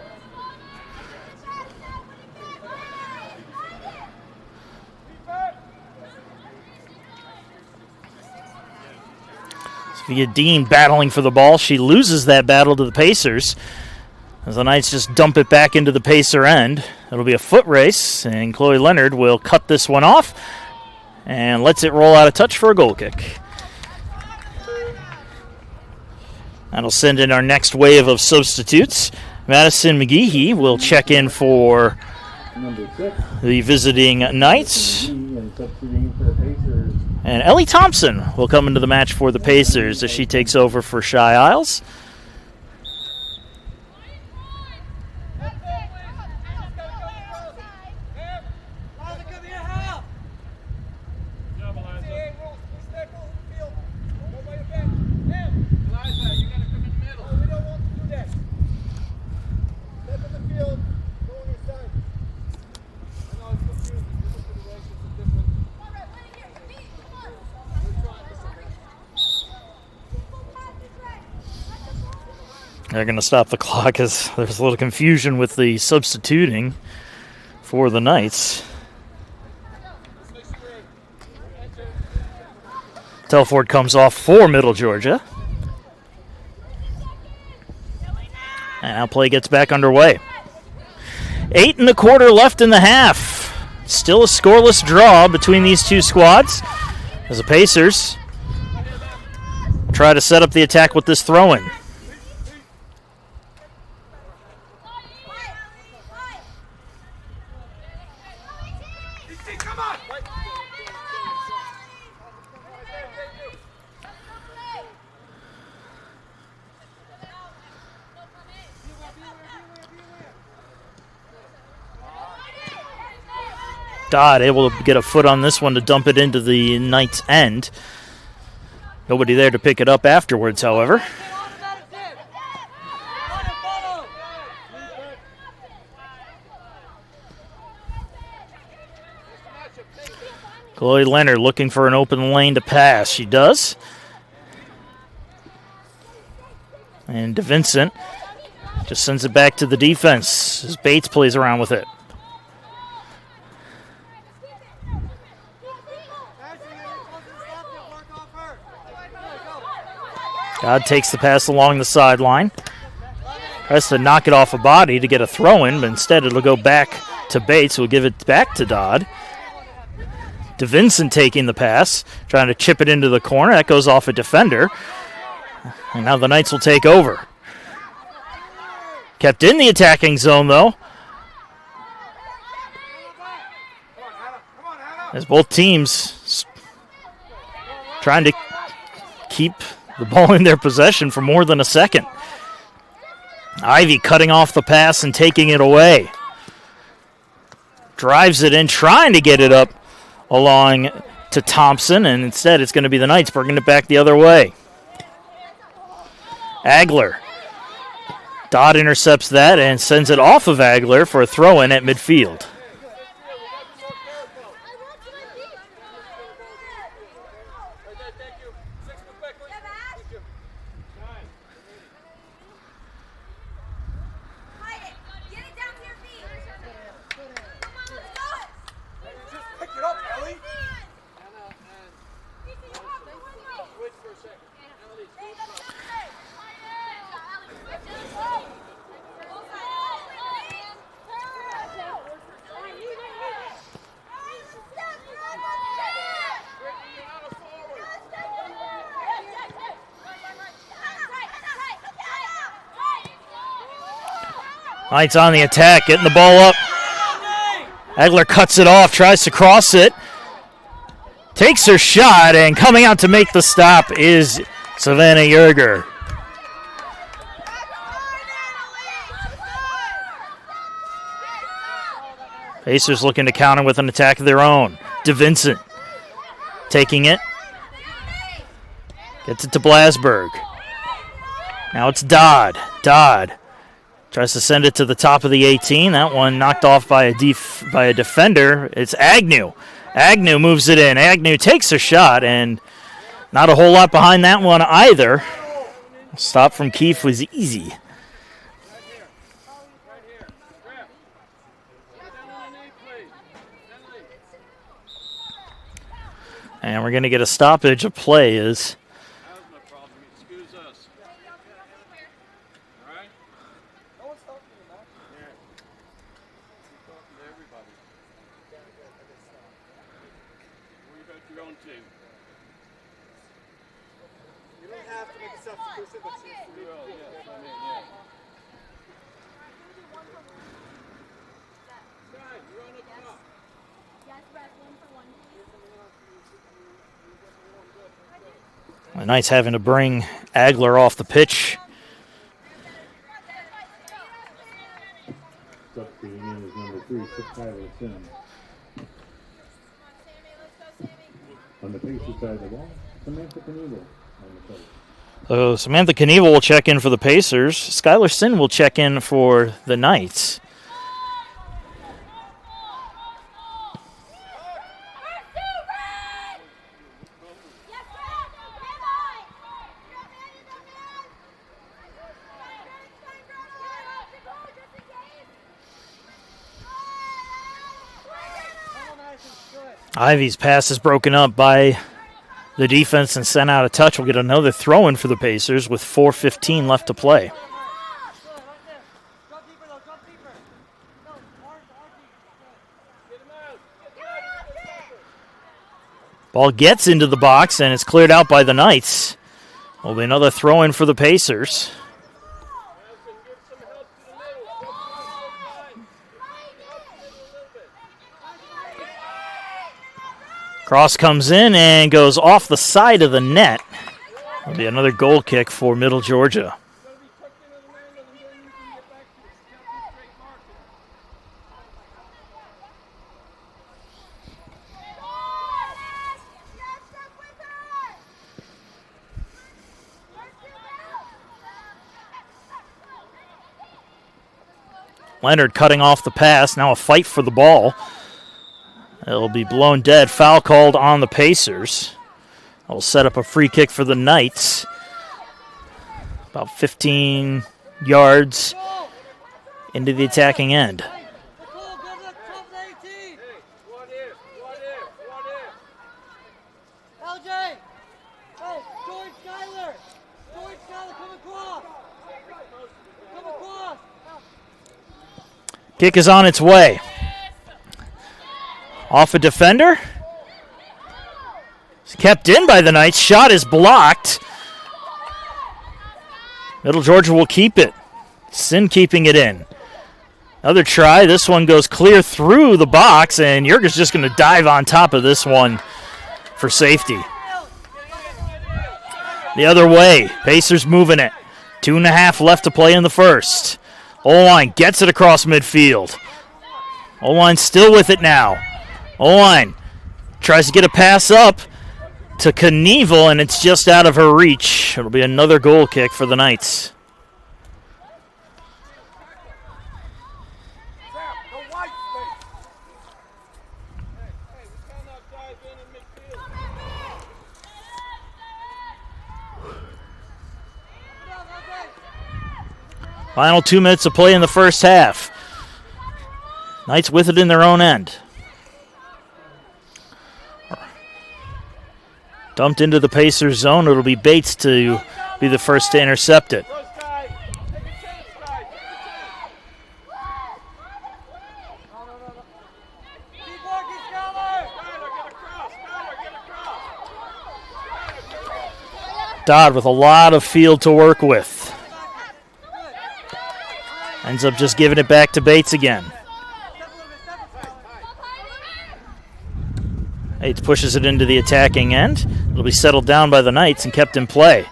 S4: Sophia Dean battling for the ball. She loses that battle to the Pacers, as the Knights just dump it back into the Pacer end. It'll be a foot race, and Chloe Leonard will cut this one off and lets it roll out of touch for a goal kick. That'll send in our next wave of substitutes. Madison McGehee will check in for the visiting Knights. And Ellie Thompson will come into the match for the Pacers as she takes over for Shy Isles. They're going to stop the clock as there's a little confusion with the substituting for the Knights. Telford comes off for Middle Georgia. And now play gets back underway. 8 1/4 left in the half. Still a scoreless draw between these two squads as the Pacers try to set up the attack with this throw-in. Dodd able to get a foot on this one to dump it into the Knights' end. Nobody there to pick it up afterwards, however. Chloe Leonard looking for an open lane to pass. She does. And DeVincent just sends it back to the defense as Bates plays around with it. God takes the pass along the sideline. Tries to knock it off a body to get a throw-in, but instead it'll go back to Bates, who will give it back to Dodd. DeVincent taking the pass, trying to chip it into the corner. That goes off a defender. And now the Knights will take over. Kept in the attacking zone, though, as both teams trying to keep the ball in their possession for more than a second. Ivy cutting off the pass and taking it away. Drives it in, trying to get it up along to Thompson, and instead it's going to be the Knights bringing it back the other way. Agler. Dodd intercepts that and sends it off of Agler for a throw-in at midfield. Knights on the attack, getting the ball up. Agler cuts it off, tries to cross it. Takes her shot, and coming out to make the stop is Savannah Yerger. Pacers looking to counter with an attack of their own. DeVincent taking it. Gets it to Blasberg. Now it's Dodd. Dodd tries to send it to the top of the 18. That one knocked off by a defender. It's Agnew. Agnew moves it in. Agnew takes a shot, and not a whole lot behind that one either. Stop from Keefe was easy. And we're going to get a stoppage of play as the Knights having to bring Agler off the pitch.
S1: Substituting in is number 3, Tyler Sims. On the Pacers side of the ball, Samantha Knievel on the coach.
S4: Samantha Knievel will check in for the Pacers. Skylar Sin will check in for the Knights. Ivy's pass is broken up by the defense and sent out of touch. We'll get another throw-in for the Pacers with 4:15 left to play. Ball gets into the box, and it's cleared out by the Knights. Will be another throw-in for the Pacers. Cross comes in and goes off the side of the net. Will be another goal kick for Middle Georgia. Leonard cutting off the pass. Now a fight for the ball. It'll be blown dead. Foul called on the Pacers. That'll set up a free kick for the Knights. About 15 yards into the attacking end. Kick is on its way. Off a defender. It's kept in by the Knights. Shot is blocked. Middle Georgia will keep it. Sin keeping it in. Another try. This one goes clear through the box, and Jurgen's just going to dive on top of this one for safety. The other way. Pacers moving it. 2.5 left to play in the first. O-line gets it across midfield. O-line still with it now. O-line tries to get a pass up to Knievel, and it's just out of her reach. It'll be another goal kick for the Knights. Final 2 minutes of play in the first half. Knights with it in their own end. Dumped into the Pacers zone. It'll be Bates to be the first to intercept it. Dodd with a lot of field to work with. Ends up just giving it back to Bates again. Bates pushes it into the attacking end. It'll be settled down by the Knights and kept in play.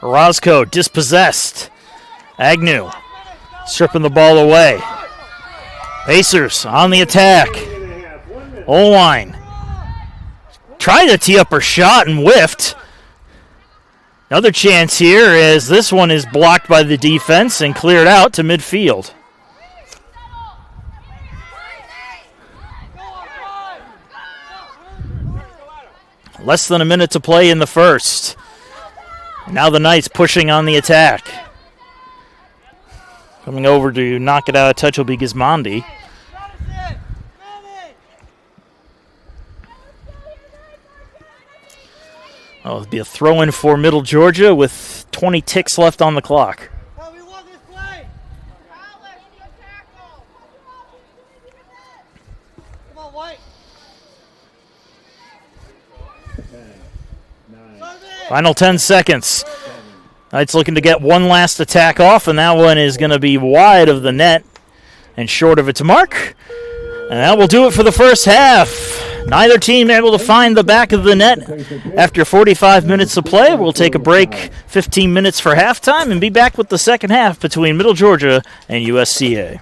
S4: Orozco dispossessed. Agnew stripping the ball away. Pacers on the attack. O-line tried to tee up her shot and whiffed. Another chance here as this one is blocked by the defense and cleared out to midfield. Less than a minute to play in the first. Now the Knights pushing on the attack. Coming over to knock it out of touch will be Gismondi. It'll be a throw-in for Middle Georgia with 20 ticks left on the clock. Final 10 seconds. Knights looking to get one last attack off, and that one is going to be wide of the net and short of its mark. And that will do it for the first half. Neither team able to find the back of the net after 45 minutes of play. We'll take a break, 15 minutes for halftime, and be back with the second half between Middle Georgia and USCA.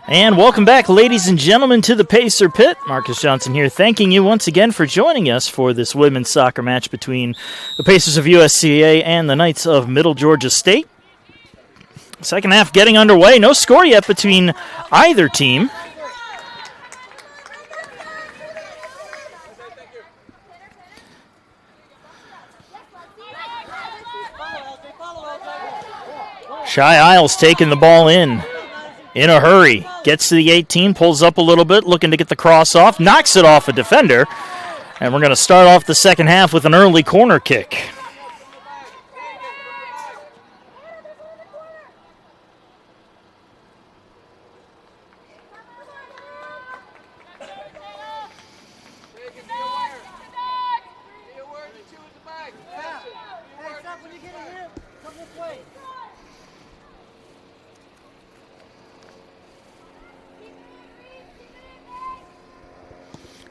S4: And welcome back, ladies and gentlemen, to the Pacer Pit. Marcus Johnson here, thanking you once again for joining us for this women's soccer match between the Pacers of USCA and the Knights of Middle Georgia State. Second half getting underway. No score yet between either team. Shy Isles taking the ball in a hurry. Gets to the 18, pulls up a little bit, looking to get the cross off, knocks it off a defender. And we're going to start off the second half with an early corner kick.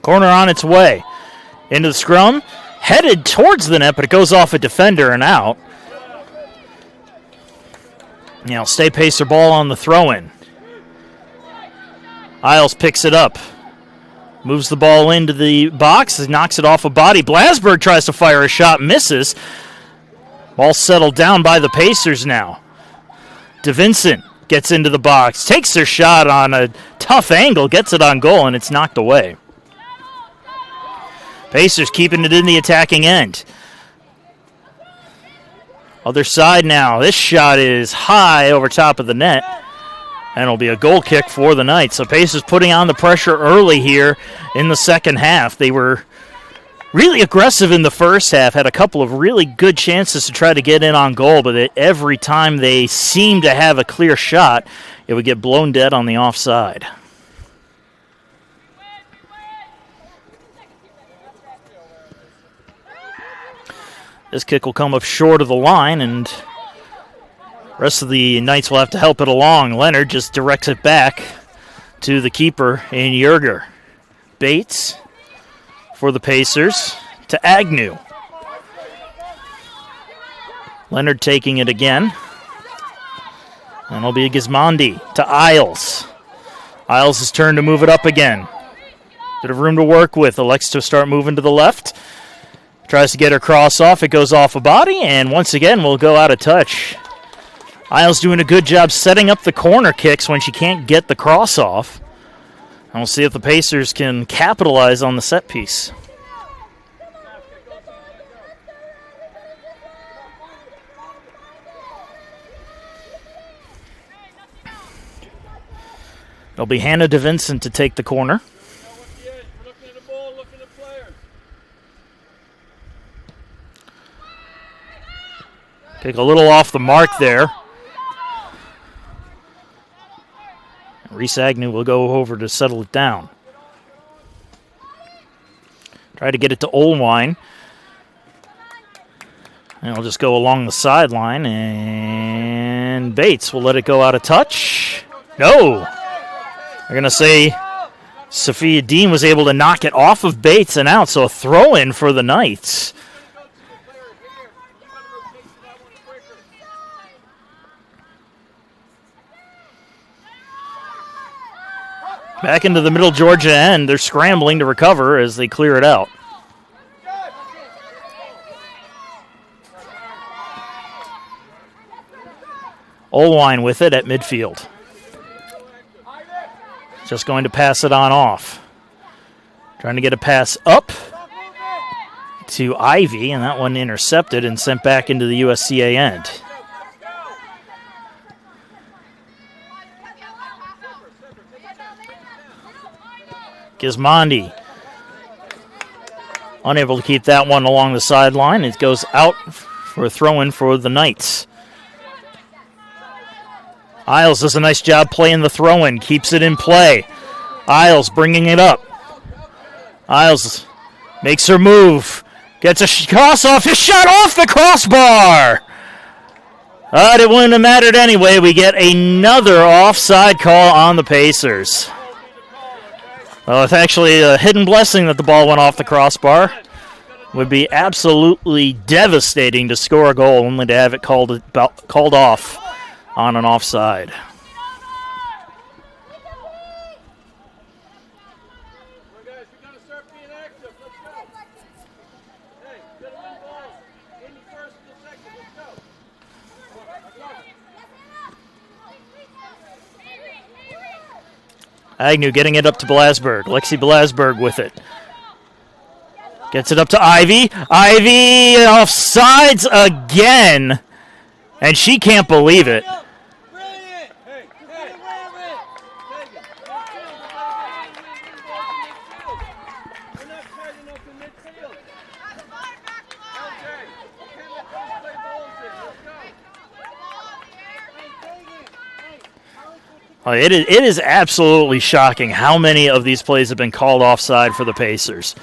S4: Corner on its way. Into the scrum. Headed towards the net, but it goes off a defender and out. Now, stay Pacer ball on the throw-in. Isles picks it up. Moves the ball into the box. Knocks it off a body. Blasberg tries to fire a shot. Misses. Ball settled down by the Pacers now. DeVincent gets into the box. Takes their shot on a tough angle. Gets it on goal, and it's knocked away. Pacers keeping it in the attacking end. Other side now. This shot is high over top of the net. And it'll be a goal kick for the Knights. So Pacers putting on the pressure early here in the second half. They were really aggressive in the first half. Had a couple of really good chances to try to get in on goal. But every time they seemed to have a clear shot, it would get blown dead on the offside. This kick will come up short of the line, and the rest of the Knights will have to help it along. Leonard just directs it back to the keeper in Yerger. Bates for the Pacers to Agnew. Leonard taking it again. And it'll be Gismondi to Isles. Isles' turn to move it up again. Bit of room to work with. Elects to start moving to the left. Tries to get her cross off. It goes off a body, and once again will go out of touch. Isles doing a good job setting up the corner kicks when she can't get the cross off. And we'll see if the Pacers can capitalize on the set piece. It'll be Hannah DeVincent to take the corner. Kick a little off the mark there. Reese Agnew will go over to settle it down. Try to get it to Olwine. And it'll just go along the sideline. And Bates will let it go out of touch. No! They're going to say Sophia Dean was able to knock it off of Bates and out. So a throw-in for the Knights. Back into the Middle Georgia end. They're scrambling to recover as they clear it out. Olwine with it at midfield. Just going to pass it on off. Trying to get a pass up to Ivy, and that one intercepted and sent back into the USCA end. Gismondi unable to keep that one along the sideline. It goes out for a throw-in for the Knights. Isles does a nice job playing the throw-in, keeps it in play. Isles bringing it up. Isles makes her move, gets a cross off, his shot off the crossbar. But it wouldn't have mattered anyway. We get another offside call on the Pacers. Well, it's actually a hidden blessing that the ball went off the crossbar. Would be absolutely devastating to score a goal only to have it called off on an offside. Agnew getting it up to Blasberg. Lexi Blasberg with it. Gets it up to Ivy. Ivy offsides again. And she can't believe it. It is absolutely shocking how many of these plays have been called offside for the Pacers.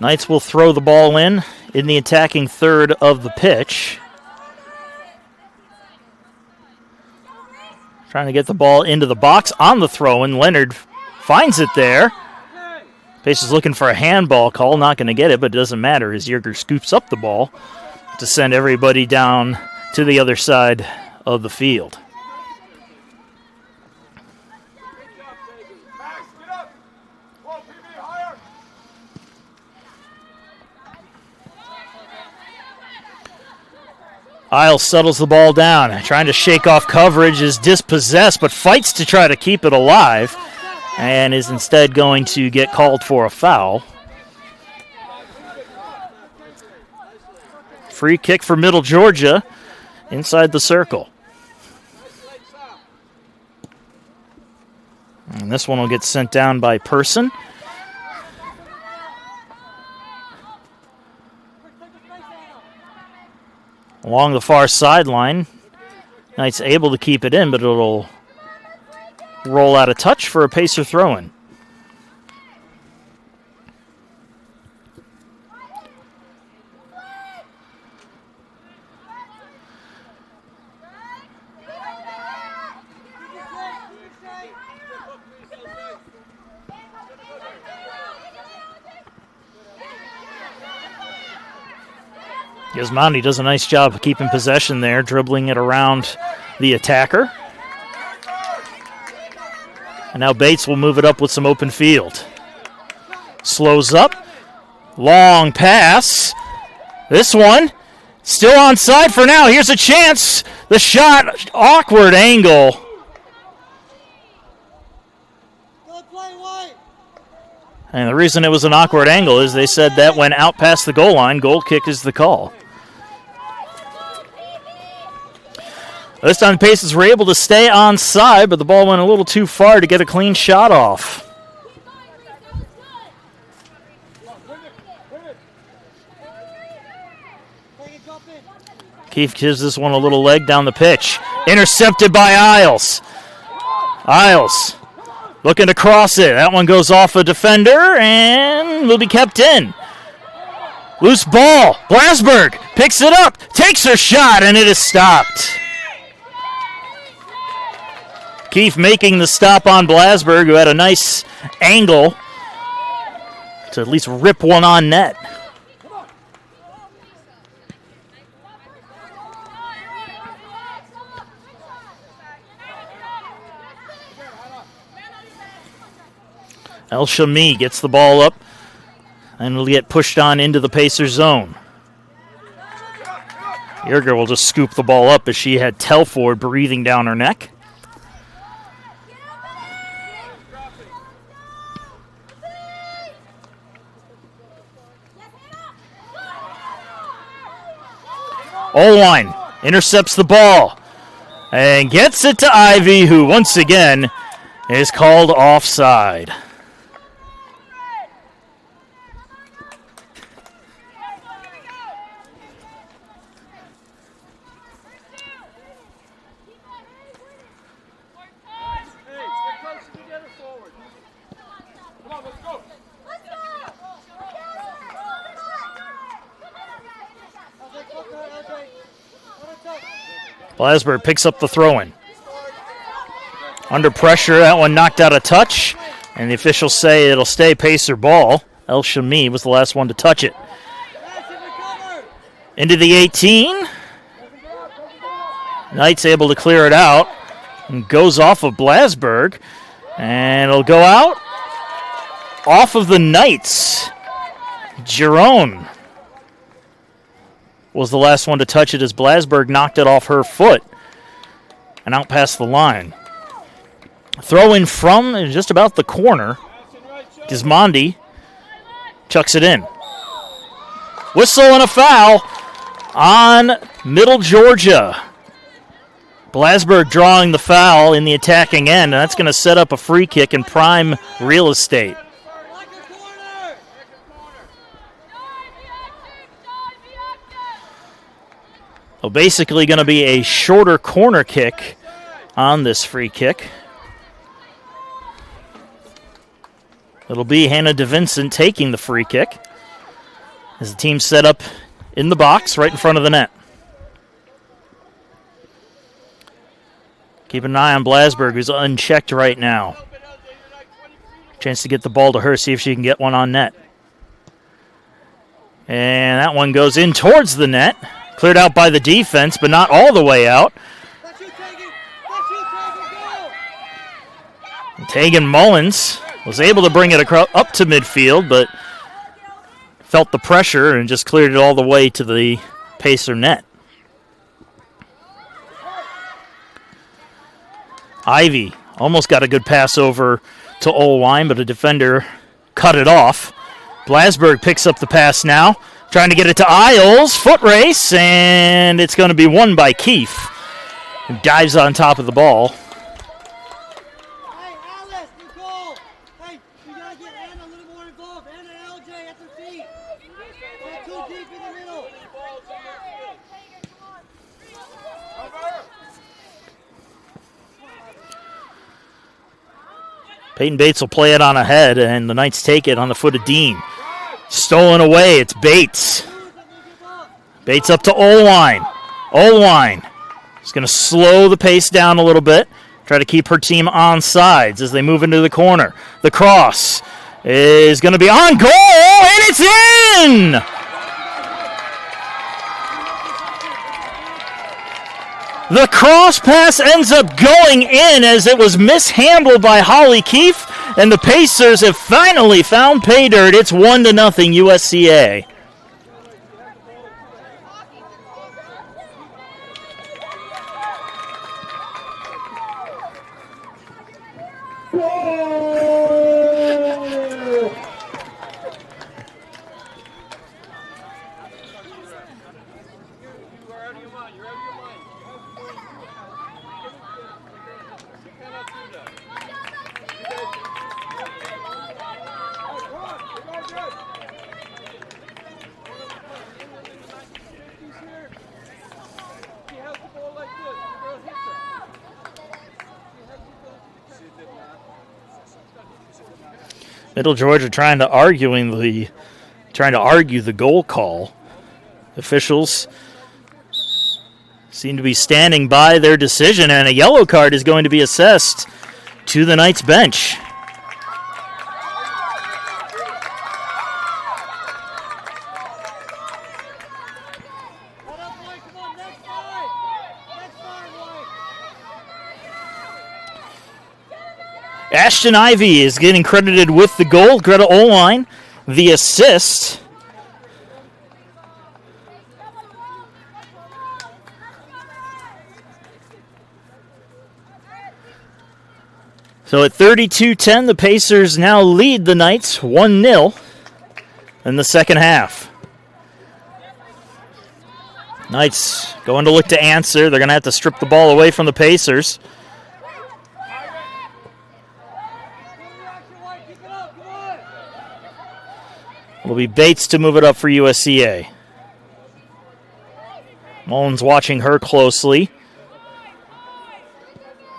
S4: Knights will throw the ball in the attacking third of the pitch. Trying to get the ball into the box on the throw-in. Leonard finds it there. Pacers looking for a handball call. Not going to get it, but it doesn't matter as Yerger scoops up the ball to send everybody down to the other side of the field. Isles settles the ball down, trying to shake off coverage, is dispossessed, but fights to try to keep it alive, and is instead going to get called for a foul. Free kick for Middle Georgia inside the circle. And this one will get sent down by Person. Along the far sideline, Knights able to keep it in, but it'll roll out of touch for a Pacer throw-in. Gismondi does a nice job of keeping possession there, dribbling it around the attacker. And now Bates will move it up with some open field. Slows up. Long pass. This one still onside for now. Here's a chance. The shot, awkward angle. And the reason it was an awkward angle is they said that went out past the goal line. Goal kick is the call. This time the Pacers were able to stay onside, but the ball went a little too far to get a clean shot off. Keefe gives this one a little leg down the pitch. Intercepted by Isles. Isles looking to cross it. That one goes off a defender and will be kept in. Loose ball. Blasberg picks it up, takes her shot, and it is stopped. Keefe making the stop on Blasberg, who had a nice angle to at least rip one on net. El Shami gets the ball up and will get pushed on into the Pacers zone. Yerger will just scoop the ball up as she had Telford breathing down her neck. Oline intercepts the ball and gets it to Ivy, who once again is called offside. Blasberg picks up the throw-in. Under pressure, that one knocked out a touch, and the officials say it'll stay Pacer ball. El Shami was the last one to touch it. Into the 18. Knight's able to clear it out and goes off of Blasberg, and it'll go out off of the Knights. Giron was the last one to touch it as Blasberg knocked it off her foot and out past the line. Throw in from just about the corner. Gismondi chucks it in. Whistle and a foul on Middle Georgia. Blasberg drawing the foul in the attacking end, and that's going to set up a free kick in prime real estate. So basically going to be a shorter corner kick on this free kick. It'll be Hannah DeVincent taking the free kick as the team set up in the box right in front of the net. Keep an eye on Blasberg, who's unchecked right now. Chance to get the ball to her, see if she can get one on net. And that one goes in towards the net. Cleared out by the defense, but not all the way out. Tegan Mullins was able to bring it up to midfield, but felt the pressure and just cleared it all the way to the Pacer net. Ivy almost got a good pass over to Olwine, but a defender cut it off. Blasberg picks up the pass now, trying to get it to Isles. Foot race, and it's going to be won by Keefe, who dives on top of the ball.
S5: Hey, Alice, Nicole. Hey, you got to get Anna a little more involved. Anna and LJ at their feet. They're too deep in the middle.
S4: Peyton Bates will play it on ahead, and the Knights take it on the foot of Dean. Stolen away, it's Bates. Bates up to Olwine. Olwine is going to slow the pace down a little bit, try to keep her team on sides as they move into the corner. The cross is going to be on goal, and it's in! The cross pass ends up going in as it was mishandled by Holly Keefe, and the Pacers have finally found pay dirt. It's 1-0 USCA. Middle Georgia trying to argue the goal call. Officials seem to be standing by their decision, and a yellow card is going to be assessed to the Knights bench. Ashton Ivy is getting credited with the goal. Greta Olwine, the assist. So at 32-10, the Pacers now lead the Knights 1-0 in the second half. Knights going to look to answer. They're going to have to strip the ball away from the Pacers. It'll be Bates to move it up for USCA. Mullins watching her closely.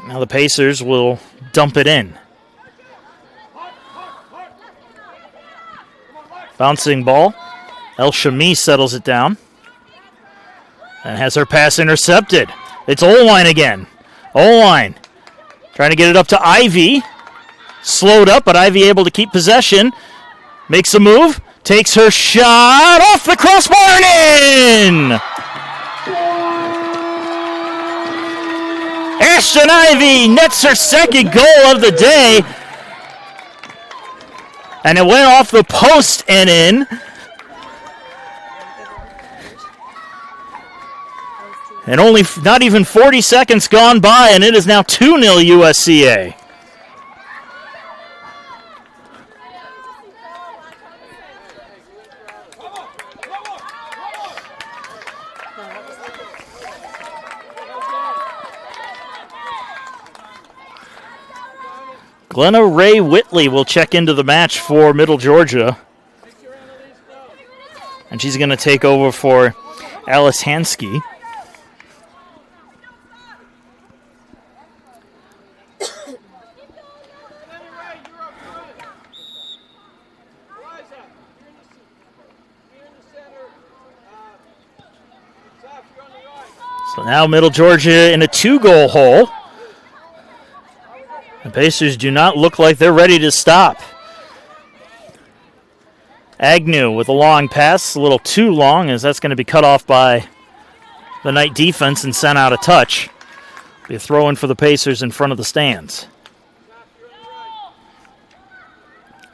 S4: Now the Pacers will dump it in. Bouncing ball. El Shami settles it down and has her pass intercepted. It's Oline again. Oline trying to get it up to Ivy. Slowed up, but Ivy able to keep possession. Makes a move. Takes her shot off the crossbar and in! Ashton Ivy nets her second goal of the day. And it went off the post and in. And only not even 40 seconds gone by, and it is now 2-0 USCA. Glenna Ray Whitley will check into the match for Middle Georgia. And she's going to take over for Alice Hansky. So now Middle Georgia in a 2-goal hole. The Pacers do not look like they're ready to stop. Agnew with a long pass, a little too long, as that's going to be cut off by the Knight defense and sent out of touch. Be a throw-in for the Pacers in front of the stands.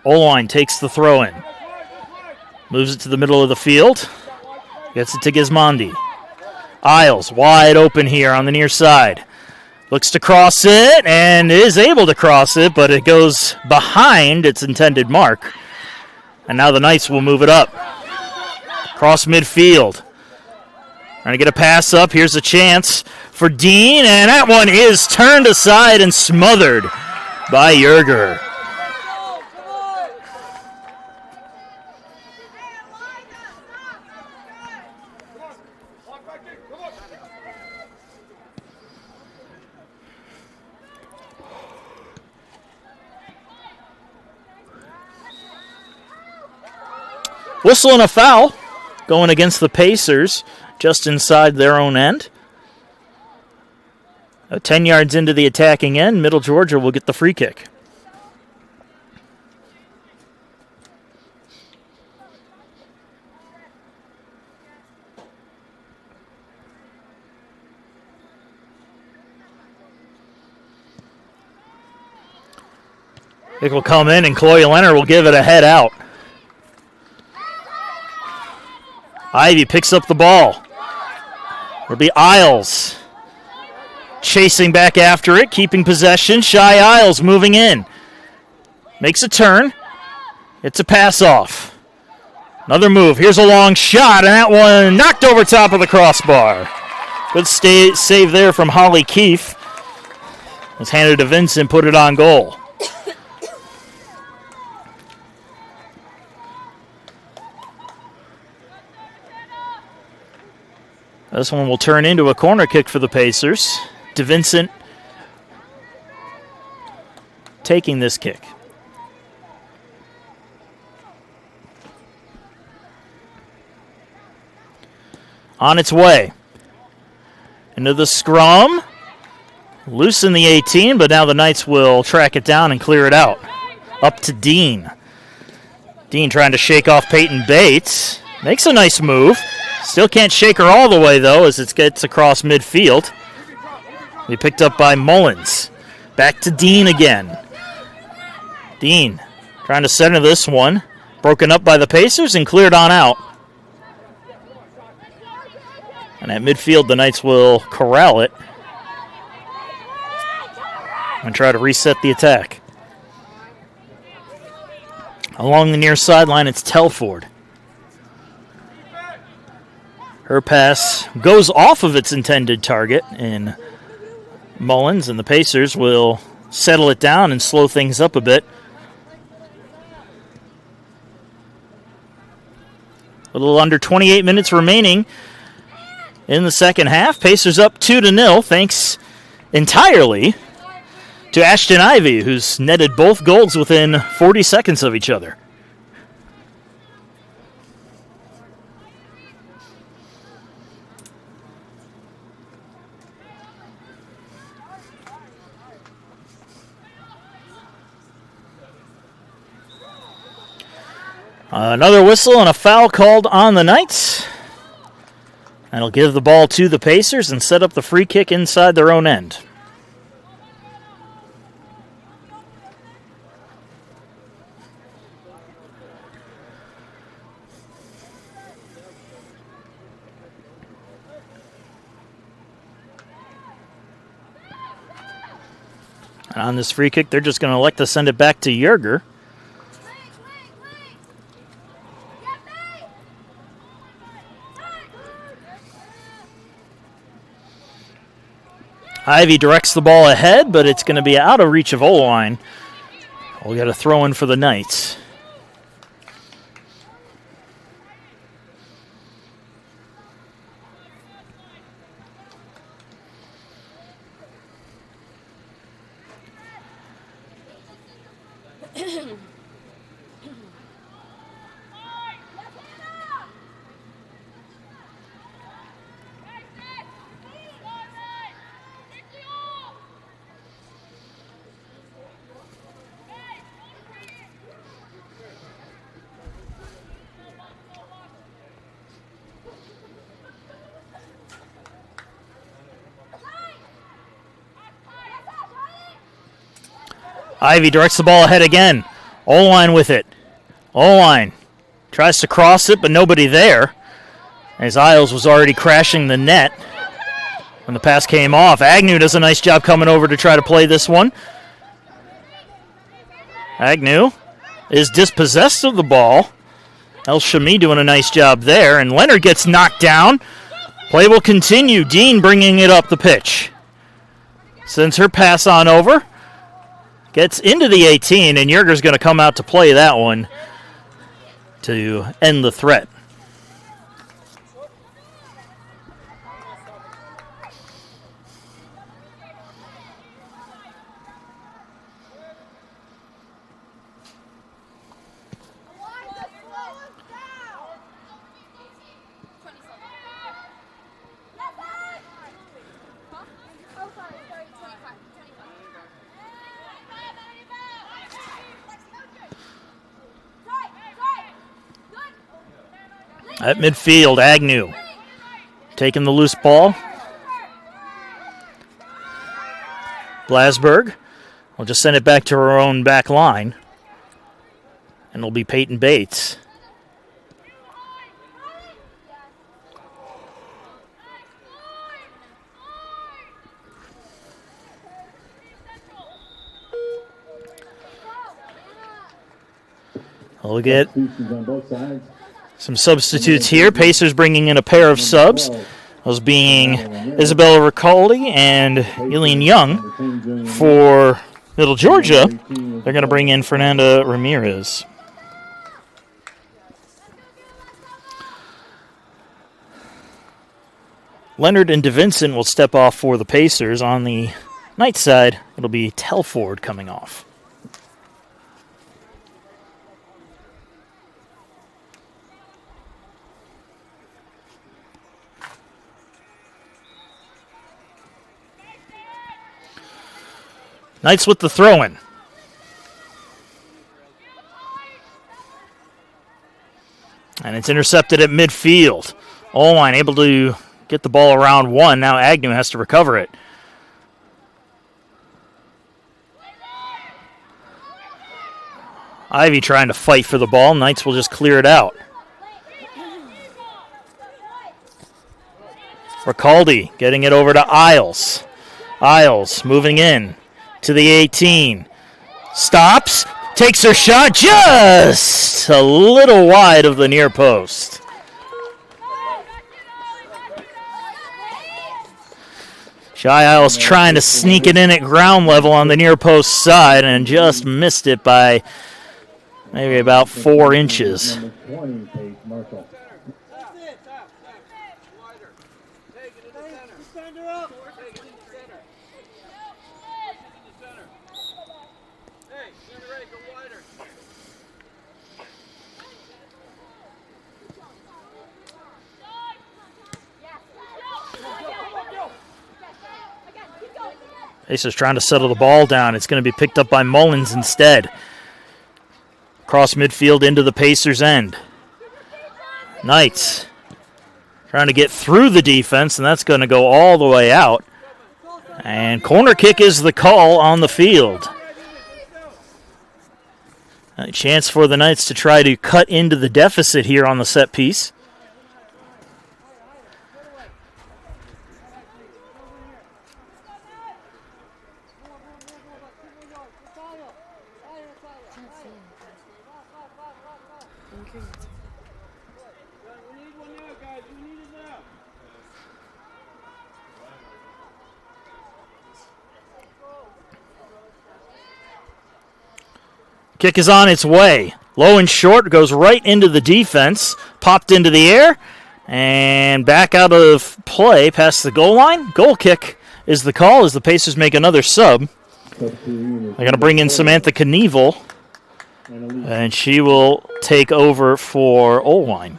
S4: Oline takes the throw-in. Moves it to the middle of the field. Gets it to Gismondi. Isles wide open here on the near side. Looks to cross it and is able to cross it, but it goes behind its intended mark. And now the Knights will move it up. Cross midfield. Trying to get a pass up. Here's a chance for Dean, and that one is turned aside and smothered by Yerger. Whistle and a foul going against the Pacers just inside their own end. 10 yards into the attacking end, Middle Georgia will get the free kick. It will come in and Chloe Leonard will give it a head out. Ivy picks up the ball. It'll be Isles chasing back after it, keeping possession. Shy Isles moving in. Makes a turn. It's a pass off. Another move. Here's a long shot, and that one knocked over top of the crossbar. Good save there from Holly Keefe. Was handed to Vincent, put it on goal. This one will turn into a corner kick for the Pacers. DeVincent taking this kick. On its way. Into the scrum. Loosen the 18, but now the Knights will track it down and clear it out. Up to Dean. Dean trying to shake off Peyton Bates. Makes a nice move. Still can't shake her all the way, though, as it gets across midfield. We picked up by Mullins. Back to Dean again. Dean trying to center this one. Broken up by the Pacers and cleared on out. And at midfield, the Knights will corral it and try to reset the attack. Along the near sideline, it's Telford. Her pass goes off of its intended target in Mullins, and the Pacers will settle it down and slow things up a bit. A little under 28 minutes remaining in the second half. Pacers up 2-0, thanks entirely to Ashton Ivy, who's netted both goals within 40 seconds of each other. Another whistle and a foul called on the Knights. That'll give the ball to the Pacers and set up the free kick inside their own end. And on this free kick, they're just going to elect to send it back to Yerger. Ivy directs the ball ahead, but it's going to be out of reach of O-line. We'll get a throw in for the Knights. Ivy directs the ball ahead again. O-line with it. O-line tries to cross it, but nobody there, as Isles was already crashing the net when the pass came off. Agnew does a nice job coming over to try to play this one. Agnew is dispossessed of the ball. El Shami doing a nice job there, and Leonard gets knocked down. Play will continue. Dean bringing it up the pitch. Sends her pass on over. Gets into the 18, and Yerger's going to come out to play that one to end the threat. At midfield, Agnew taking the loose ball. Blasberg will just send it back to her own back line. And it'll be Peyton Bates. We'll get some substitutes here. Pacers bringing in a pair of subs. Those being Isabella Ricaldi and Eileen Young. For Middle Georgia, they're going to bring in Fernanda Ramirez. Leonard and DeVincent will step off for the Pacers. On the Knights side, it'll be Telford coming off. Knights with the throw-in. And it's intercepted at midfield. O-line able to get the ball around one. Now Agnew has to recover it. Ivy trying to fight for the ball. Knights will just clear it out. Ricaldi getting it over to Isles. Isles moving in to the 18. Stops. Takes her shot just a little wide of the near post. Shy Isles trying to sneak it in at ground level on the near post side and just missed it by maybe about 4 inches. Pacers trying to settle the ball down. It's going to be picked up by Mullins instead. Across midfield into the Pacers' end. Knights trying to get through the defense, and that's going to go all the way out. And corner kick is the call on the field. A chance for the Knights to try to cut into the deficit here on the set piece. Kick is on its way. Low and short, goes right into the defense. Popped into the air. And back out of play past the goal line. Goal kick is the call as the Pacers make another sub. They're going to bring in Samantha Knievel. And she will take over for Olwine.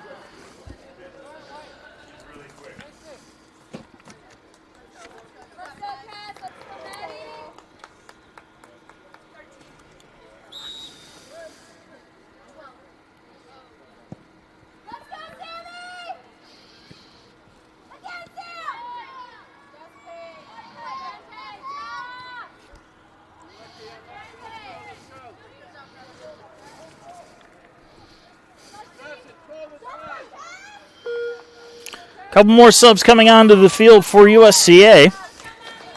S4: Couple more subs coming onto the field for USCA.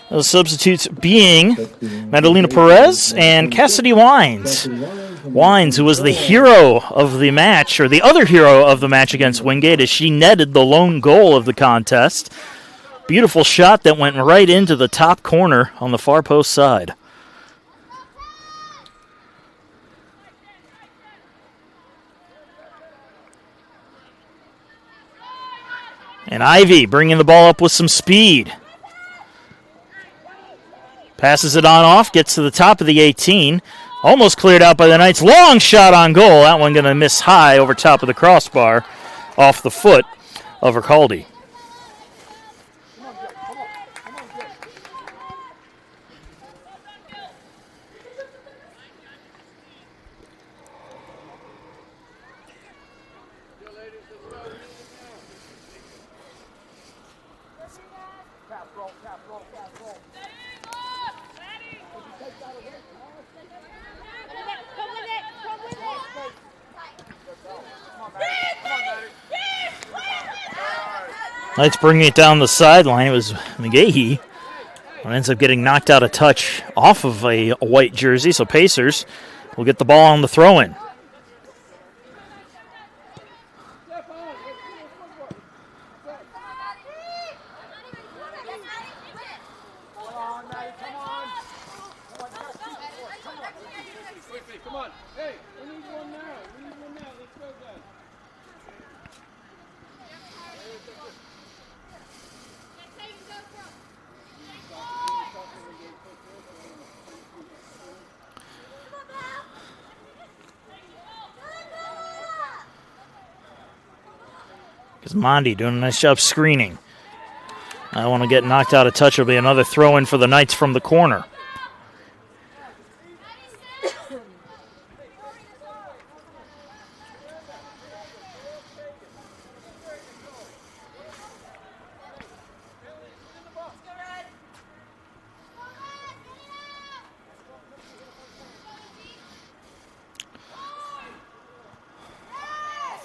S4: Those substitutes being Madalena Perez and Cassidy Wines. Wines, who was the hero of the match, or the other hero of the match against Wingate, as she netted the lone goal of the contest. Beautiful shot that went right into the top corner on the far post side. And Ivy bringing the ball up with some speed. Passes it on off, gets to the top of the 18. Almost cleared out by the Knights. Long shot on goal. That one going to miss high over top of the crossbar off the foot of Ricaldi. Knights bringing it down the sideline. It was McGahee who ends up getting knocked out of touch off of a white jersey. So Pacers will get the ball on the throw-in. Mondi doing a nice job screening. I want to get knocked out of touch. It'll be another throw-in for the Knights from the corner.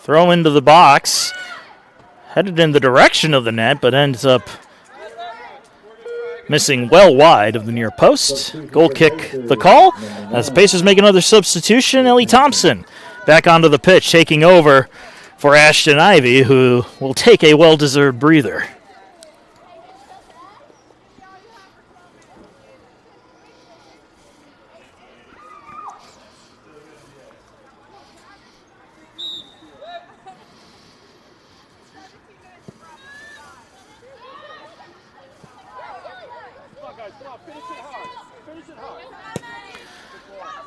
S4: Throw into the box. Headed in the direction of the net, but ends up missing well wide of the near post. Goal kick the call. As the Pacers make another substitution, Ellie Thompson back onto the pitch, taking over for Ashton Ivy, who will take a well-deserved breather.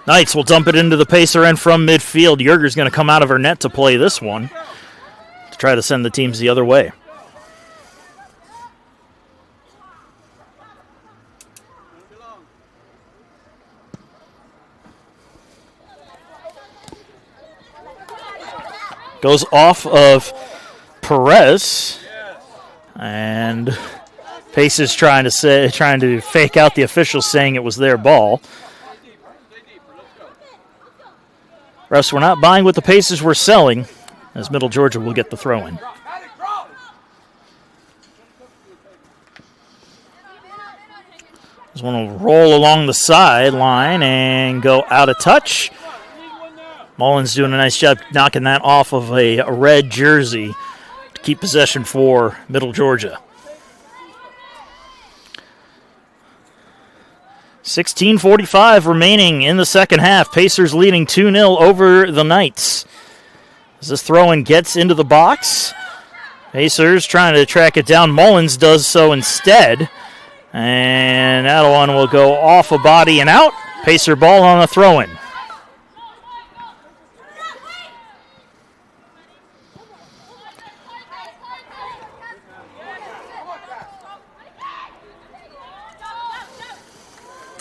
S4: Knights will dump it into the Pacer end from midfield. Yerger's going to come out of her net to play this one to try to send the teams the other way. Goes off of Perez. And Pacers trying to fake out the officials saying it was their ball. Refs were not buying what the Pacers were selling, as Middle Georgia will get the throw in. This one will roll along the sideline and go out of touch. Mullins doing a nice job knocking that off of a red jersey to keep possession for Middle Georgia. 16:45 remaining in the second half. Pacers leading 2-0 over the Knights. As this throw-in gets into the box, Pacers trying to track it down. Mullins does so instead. And that one will go off a body and out. Pacer ball on the throw-in.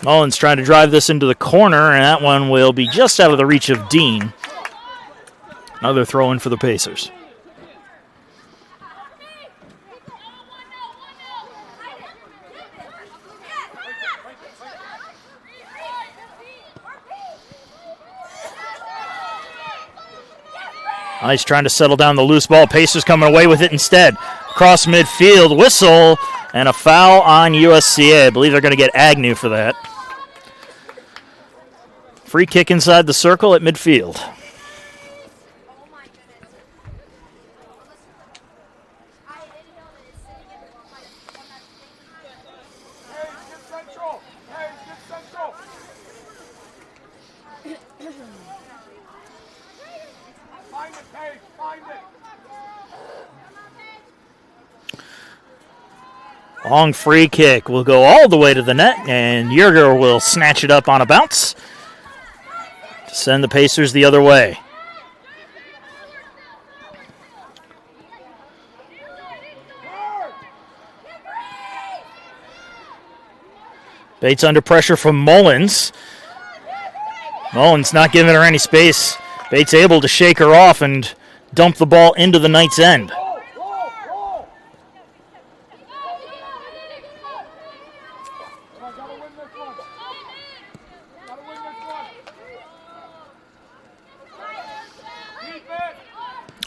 S4: Mullins trying to drive this into the corner, and that one will be just out of the reach of Dean. Another throw-in for the Pacers. Nice trying to settle down the loose ball. Pacers coming away with it instead. Across midfield, whistle, and a foul on USCA. I believe they're going to get Agnew for that. Free kick inside the circle at midfield. Long free kick will go all the way to the net, and Yerger will snatch it up on a bounce to send the Pacers the other way. Bates under pressure from Mullins. Mullins not giving her any space. Bates able to shake her off and dump the ball into the Knights' end.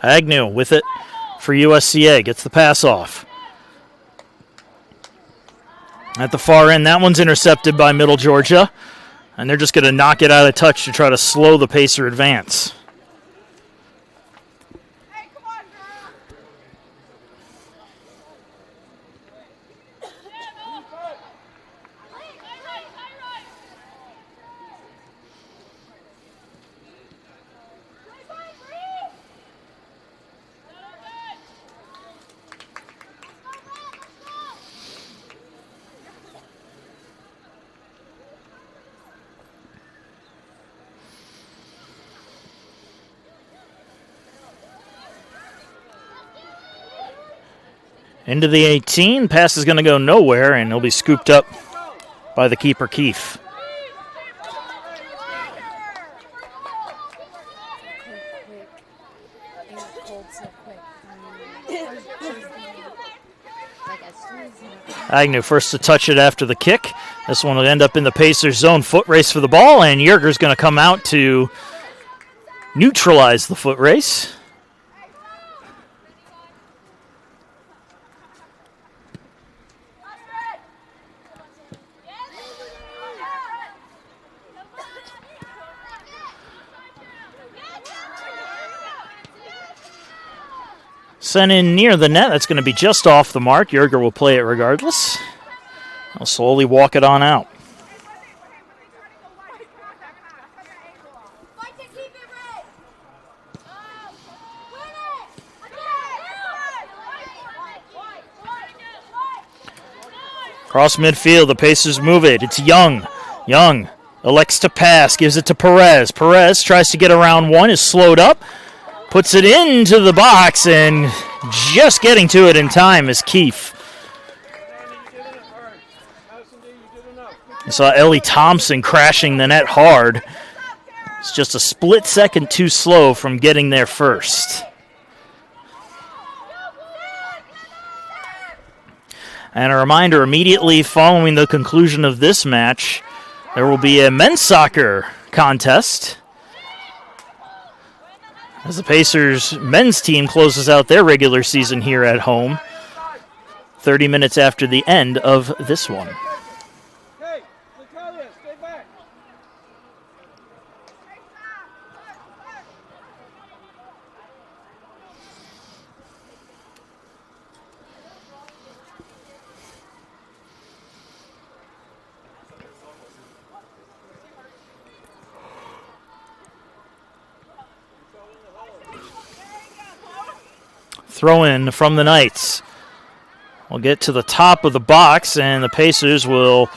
S4: Agnew with it for USCA. Gets the pass off. At the far end, that one's intercepted by Middle Georgia. And they're just going to knock it out of touch to try to slow the Pacer advance. Into the 18, pass is going to go nowhere, and he'll be scooped up by the keeper, Keefe. Agnew first to touch it after the kick. This one will end up in the Pacers' zone. Foot race for the ball, and Yerger's going to come out to neutralize the foot race. Sent in near the net. That's going to be just off the mark. Yerger will play it regardless. I'll slowly walk it on out. Cross midfield, the Pacers move it. It's Young. Young elects to pass, gives it to Perez. Perez tries to get around one, is slowed up. Puts it into the box, and just getting to it in time is Keefe. You saw Ellie Thompson crashing the net hard. It's just a split second too slow from getting there first. And a reminder, immediately following the conclusion of this match, there will be a men's soccer contest as the Pacers men's team closes out their regular season here at home 30 minutes after the end of this one.
S3: Hey, Natalia, stay back.
S4: Throw in from the Knights. We'll get to the top of the box, and the Pacers will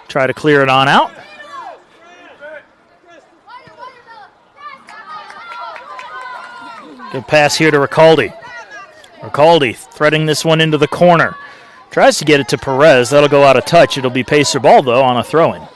S4: try to clear it on out. Good pass here to Ricaldi. Ricaldi threading this one into the corner. Tries to get it to Perez. That'll go out of touch. It'll be Pacer ball, though, on a throw-in.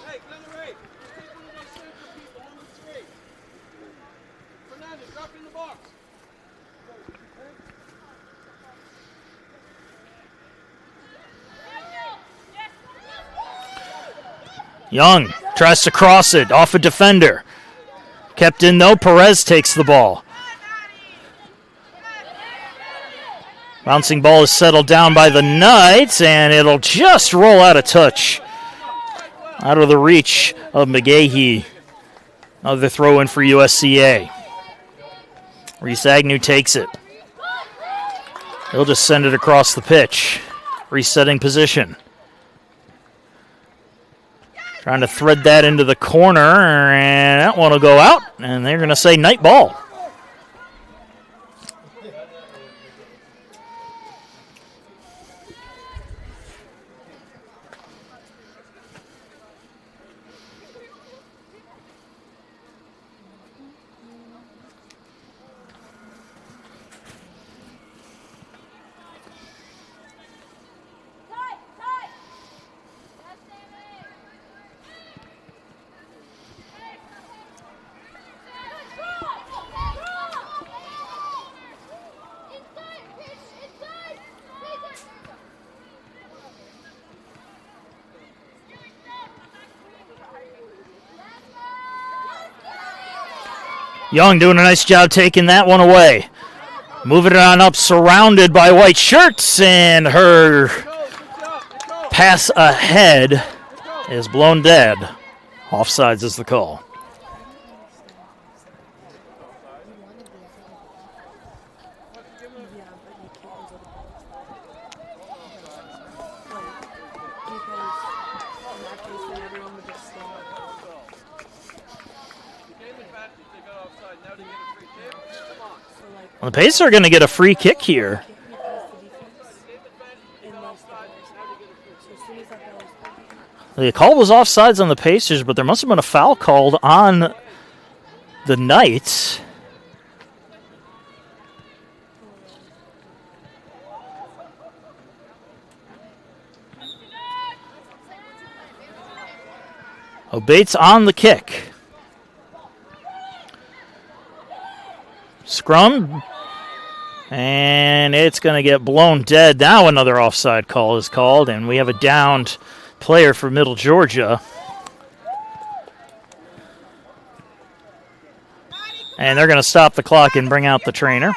S4: Young tries to cross it off a defender. Kept in, though. Perez takes the ball. Bouncing ball is settled down by the Knights, and it'll just roll out of touch. Out of the reach of McGahee. Another throw in for USCA. Reese Agnew takes it. He'll just send it across the pitch. Resetting position. Trying to thread that into the corner, and that one will go out, and they're going to say night ball. Young doing a nice job taking that one away. Moving it on up, surrounded by white shirts, and her pass ahead is blown dead. Offsides is the call. Well, the Pacers are going to get a free kick here. The call was offsides on the Pacers, but there must have been a foul called on the Knights. Oh, Bates on the kick. Scrum. And it's going to get blown dead. Now another offside call is called, and we have a downed player for Middle Georgia. And they're going to stop the clock and bring out the trainer.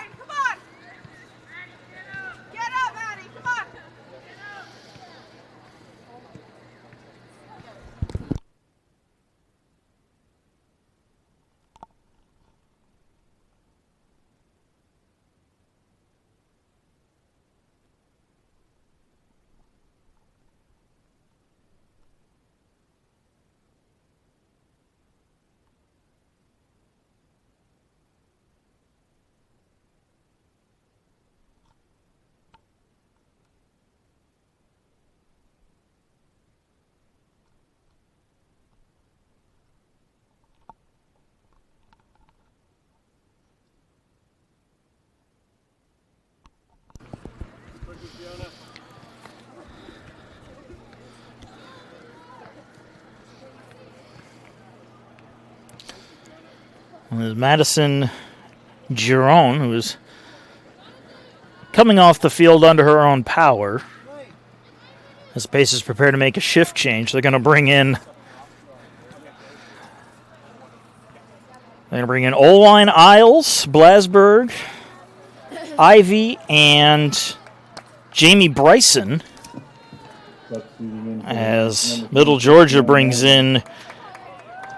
S4: There's Madison Giron, who is coming off the field under her own power. As the Pacers prepare to make a shift change, they're going to bring in Oline, Isles, Blasberg, Ivy, and Jamie Bryson.
S1: Substituting in for
S4: As
S1: number
S4: Middle
S1: 26,
S4: Georgia
S1: Fiona
S4: brings
S1: Madigan.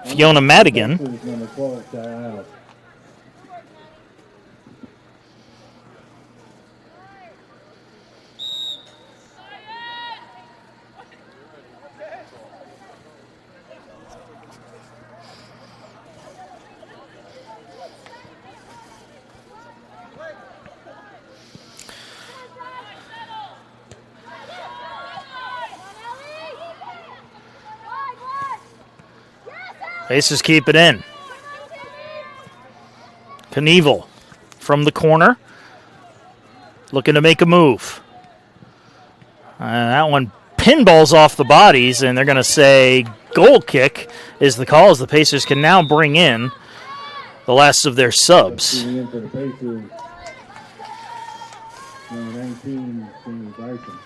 S4: in Fiona Madigan.
S1: Substitutes number 12, Sky Isles.
S4: Pacers keep it in. Knievel from the corner, looking to make a move. That one pinballs off the bodies, and they're going to say goal kick is the call, as the Pacers can now bring in the last of their subs.
S1: Substituting in for the Pacers, number 19, Jamie Bryson.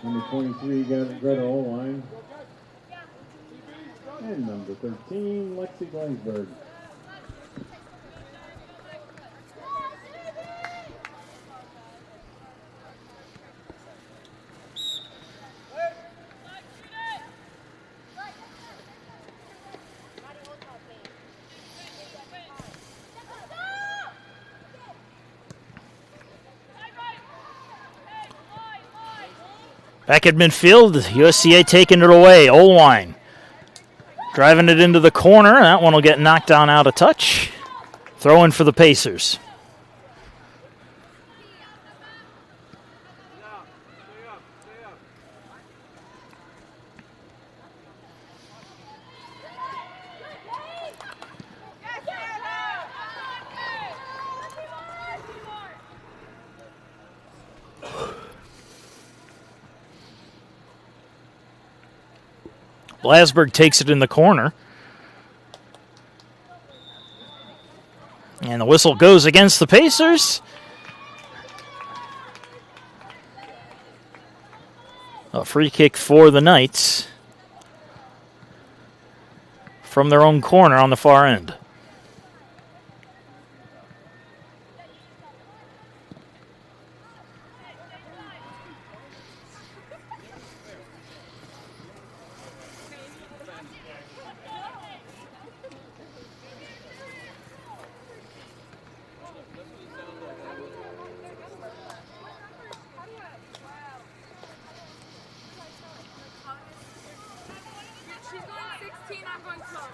S1: Number 23, Greta Oline. And number 13, Lexi Gleinsberg.
S4: Back at midfield, USCA taking it away. Olwine driving it into the corner. That one will get knocked down out of touch. Throw in for the Pacers. Blasberg takes it in the corner. And the whistle goes against the Pacers. A free kick for the Knights from their own corner on the far end.
S6: She's going 16, I'm going 12.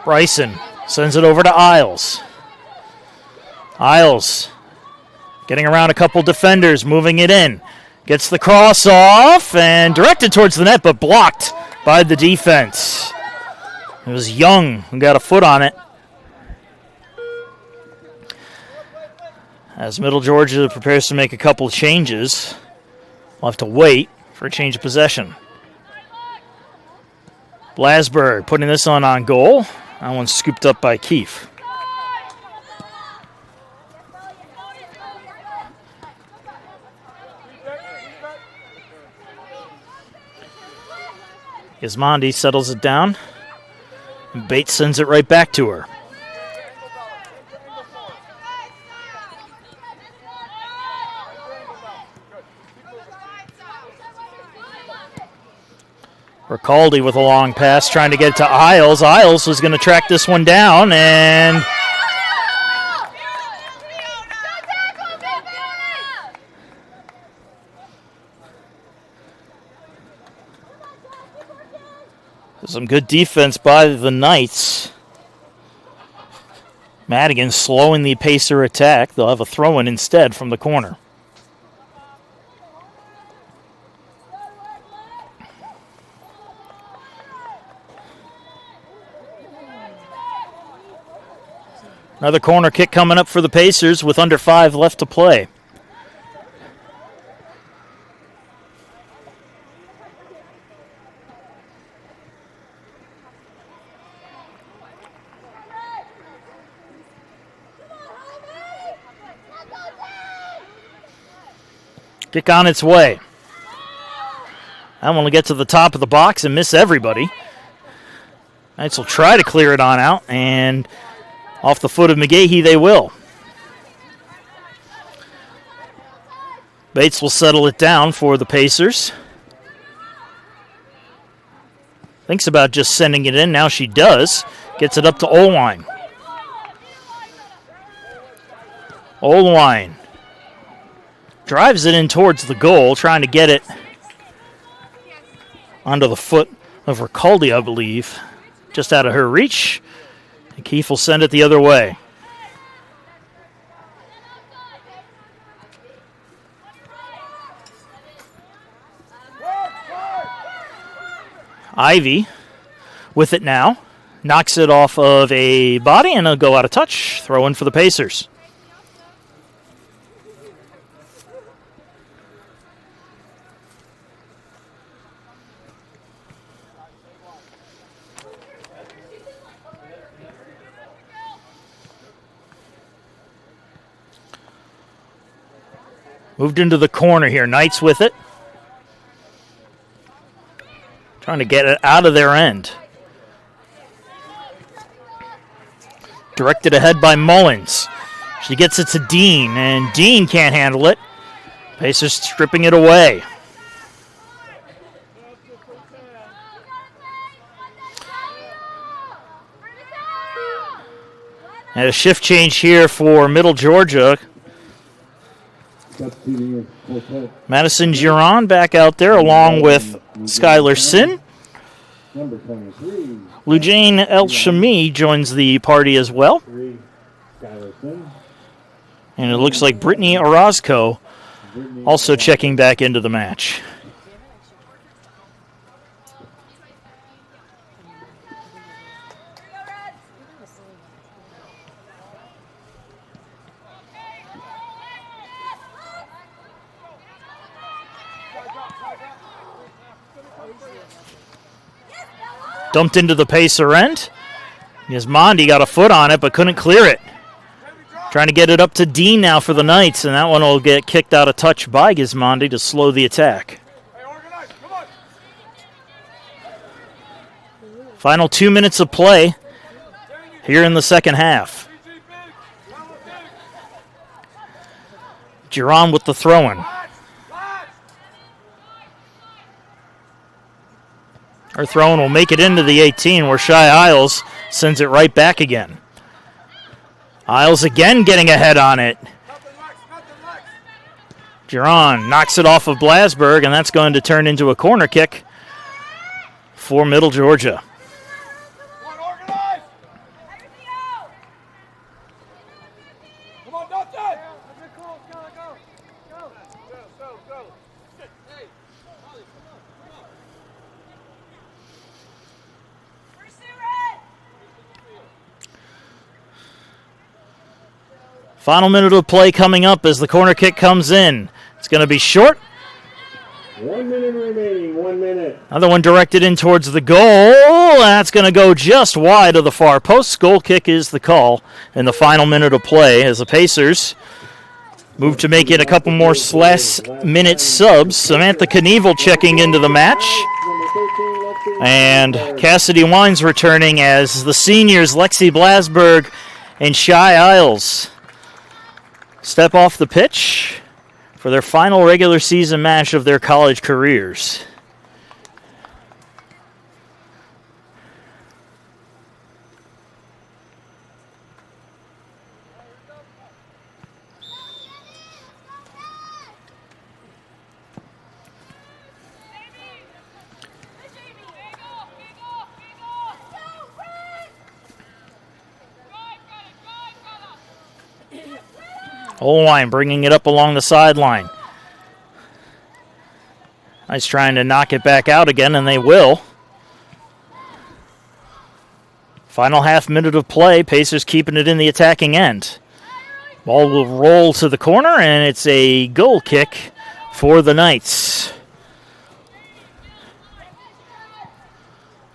S4: Bryson sends it over to Isles. Isles getting around a couple defenders, moving it in. Gets the cross off and directed towards the net, but blocked by the defense. It was Young who got a foot on it. As Middle Georgia prepares to make a couple of changes, we'll have to wait for a change of possession. Blasberg putting this on goal. That one's scooped up by Keefe. Gismondi settles it down. Bates sends it right back to her. Ricaldi with a long pass, trying to get it to Isles. Isles was going to track this one down, and some good defense by the Knights. Madigan slowing the Pacer attack. They'll have a throw-in instead from the corner. Another corner kick coming up for the Pacers with under 5 left to play. Kick on its way. That one will get to the top of the box and miss everybody. Knights will try to clear it on out, and off the foot of McGahee they will. Bates will settle it down for the Pacers. Thinks about just sending it in. Now she does. Gets it up to Olwine. Olwine drives it in towards the goal, trying to get it onto the foot of Ricaldi, I believe. Just out of her reach. And Keefe will send it the other way. Ivy with it now. Knocks it off of a body and it'll go out of touch. Throw in for the Pacers. Moved into the corner here. Knights with it. Trying to get it out of their end. Directed ahead by Mullins. She gets it to Dean, and Dean can't handle it. Pacers stripping it away. And a shift change here for Middle Georgia. Madison Giron back out there along with Skylar Sin.
S1: Number 23.
S4: Lujane El Shami joins the party as well. And it looks like Brittany Orozco also checking back into the match. Dumped into the Pacer end. Gismondi got a foot on it but couldn't clear it. Trying to get it up to Dean now for the Knights, and that one will get kicked out of touch by Gismondi to slow the attack. Final 2 minutes of play here in the second half. Giron with the throw-in. Her throw-in will make it into the 18 where Shy Isles sends it right back again. Isles again getting ahead on it. Giron knocks it off of Blasberg, and that's going to turn into a corner kick for Middle Georgia. Final minute of play coming up as the corner kick comes in. It's going to be short.
S1: 1 minute remaining, 1 minute.
S4: Another one directed in towards the goal. That's going to go just wide of the far post. Goal kick is the call in the final minute of play as the Pacers move to make it a couple more last-minute subs. Samantha Knievel checking into the match. And Cassidy Wines returning as the seniors, Lexi Blasberg and Shy Isles, step off the pitch for their final regular season match of their college careers. Olwine bringing it up along the sideline. Nice trying to knock it back out again, and they will. Final half minute of play. Pacers keeping it in the attacking end. Ball will roll to the corner, and it's a goal kick for the Knights.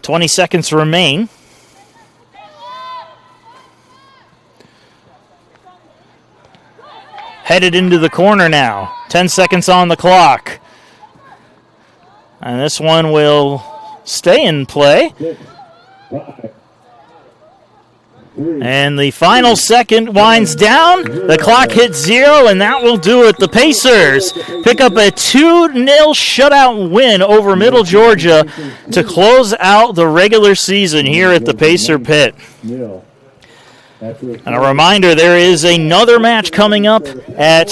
S4: 20 seconds remain. Headed into the corner now. 10 seconds on the clock. And this one will stay in play.
S1: 6, 5, 3.
S4: And the final second winds down. The clock hits 0, and that will do it. The Pacers pick up a 2-0 shutout win over Middle Georgia to close out the regular season here at the Pacer Pit.
S1: Nil.
S4: And a reminder, there is another match coming up at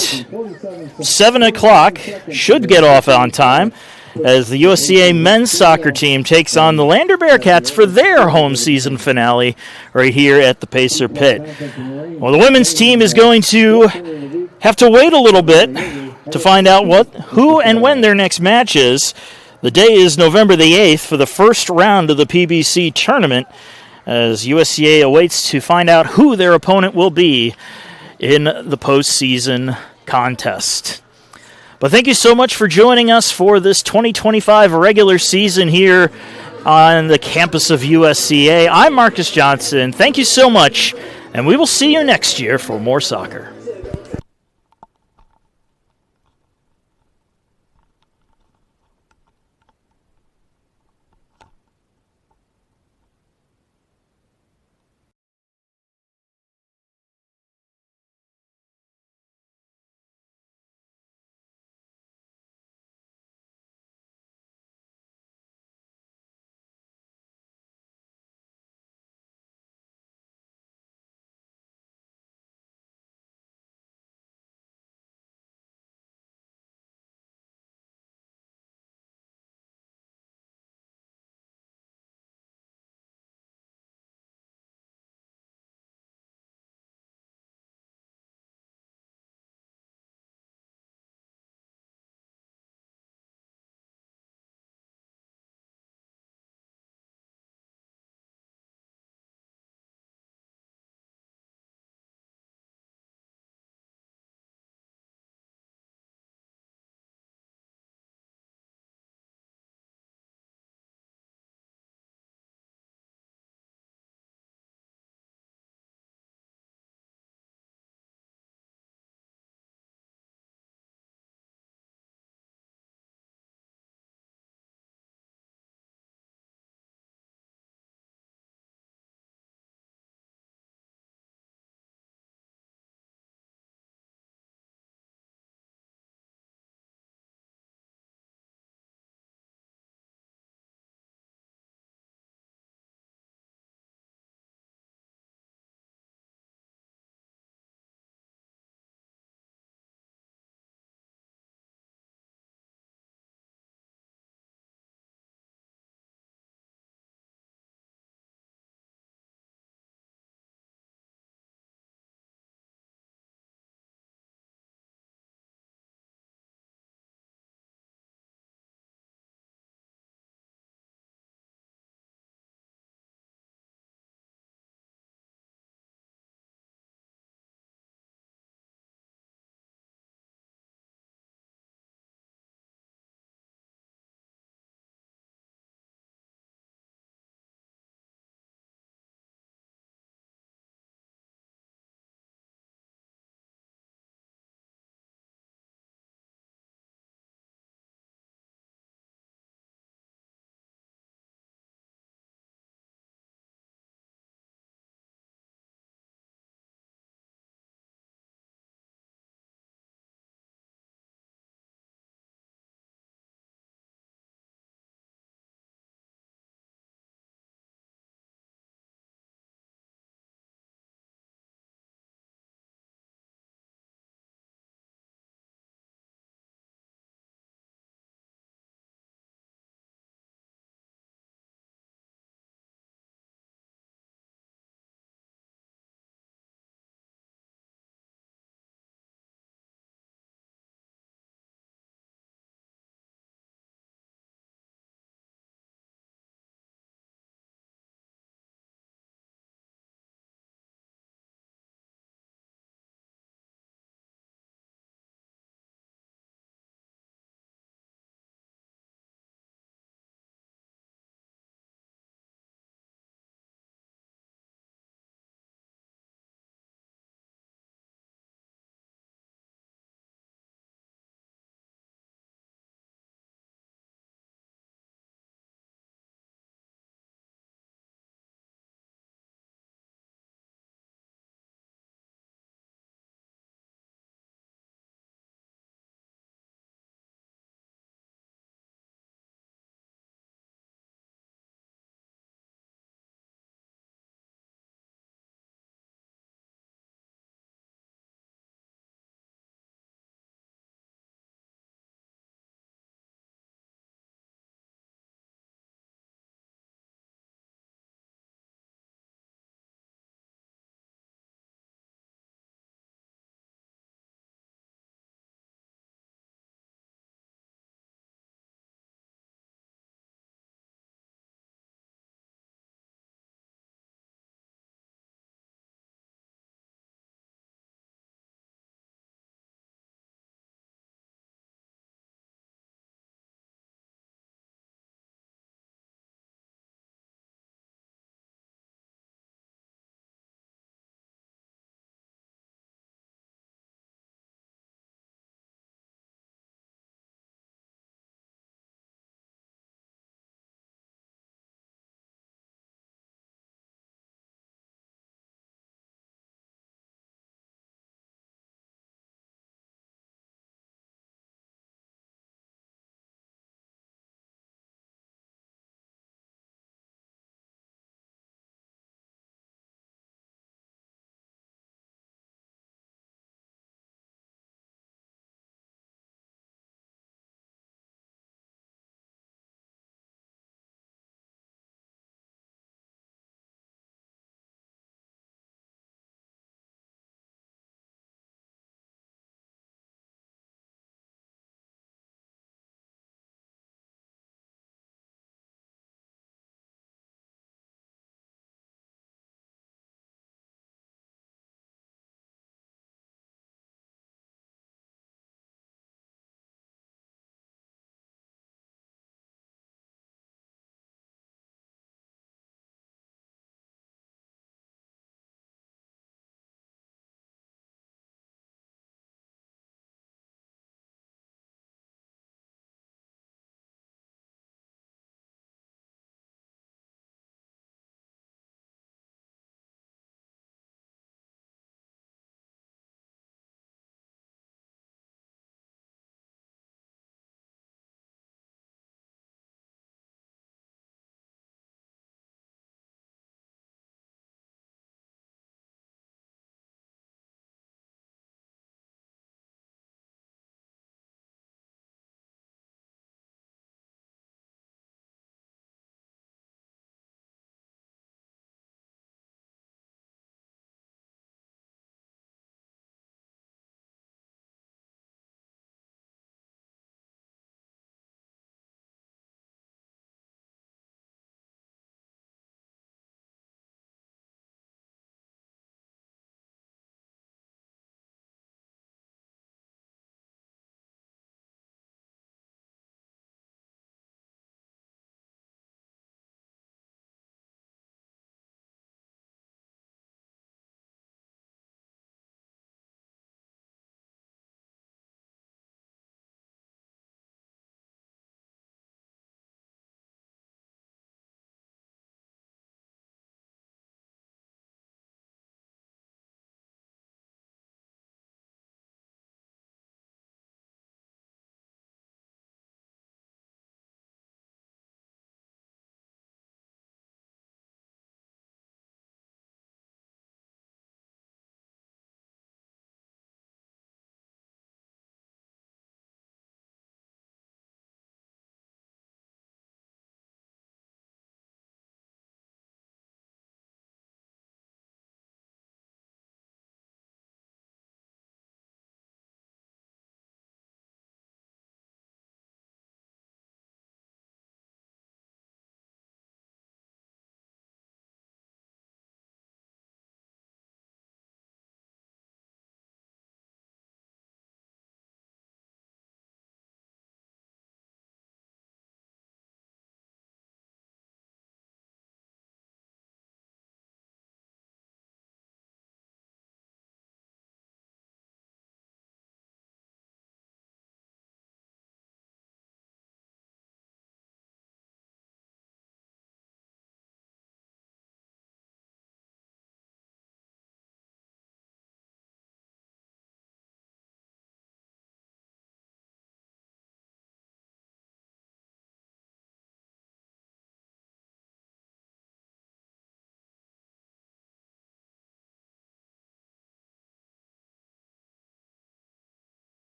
S4: 7 o'clock. Should get off on time, as the USCA men's soccer team takes on the Lander Bearcats for their home season finale right here at the Pacer Pit. Well, the women's team is going to have to wait a little bit to find out who and when their next match is. The day is November the 8th for the first round of the PBC tournament, as USCA awaits to find out who their opponent will be in the postseason contest. But thank you so much for joining us for this 2025 regular season here on the campus of USCA. I'm Marcus Johnson. Thank you so much, and we will see you next year for more soccer.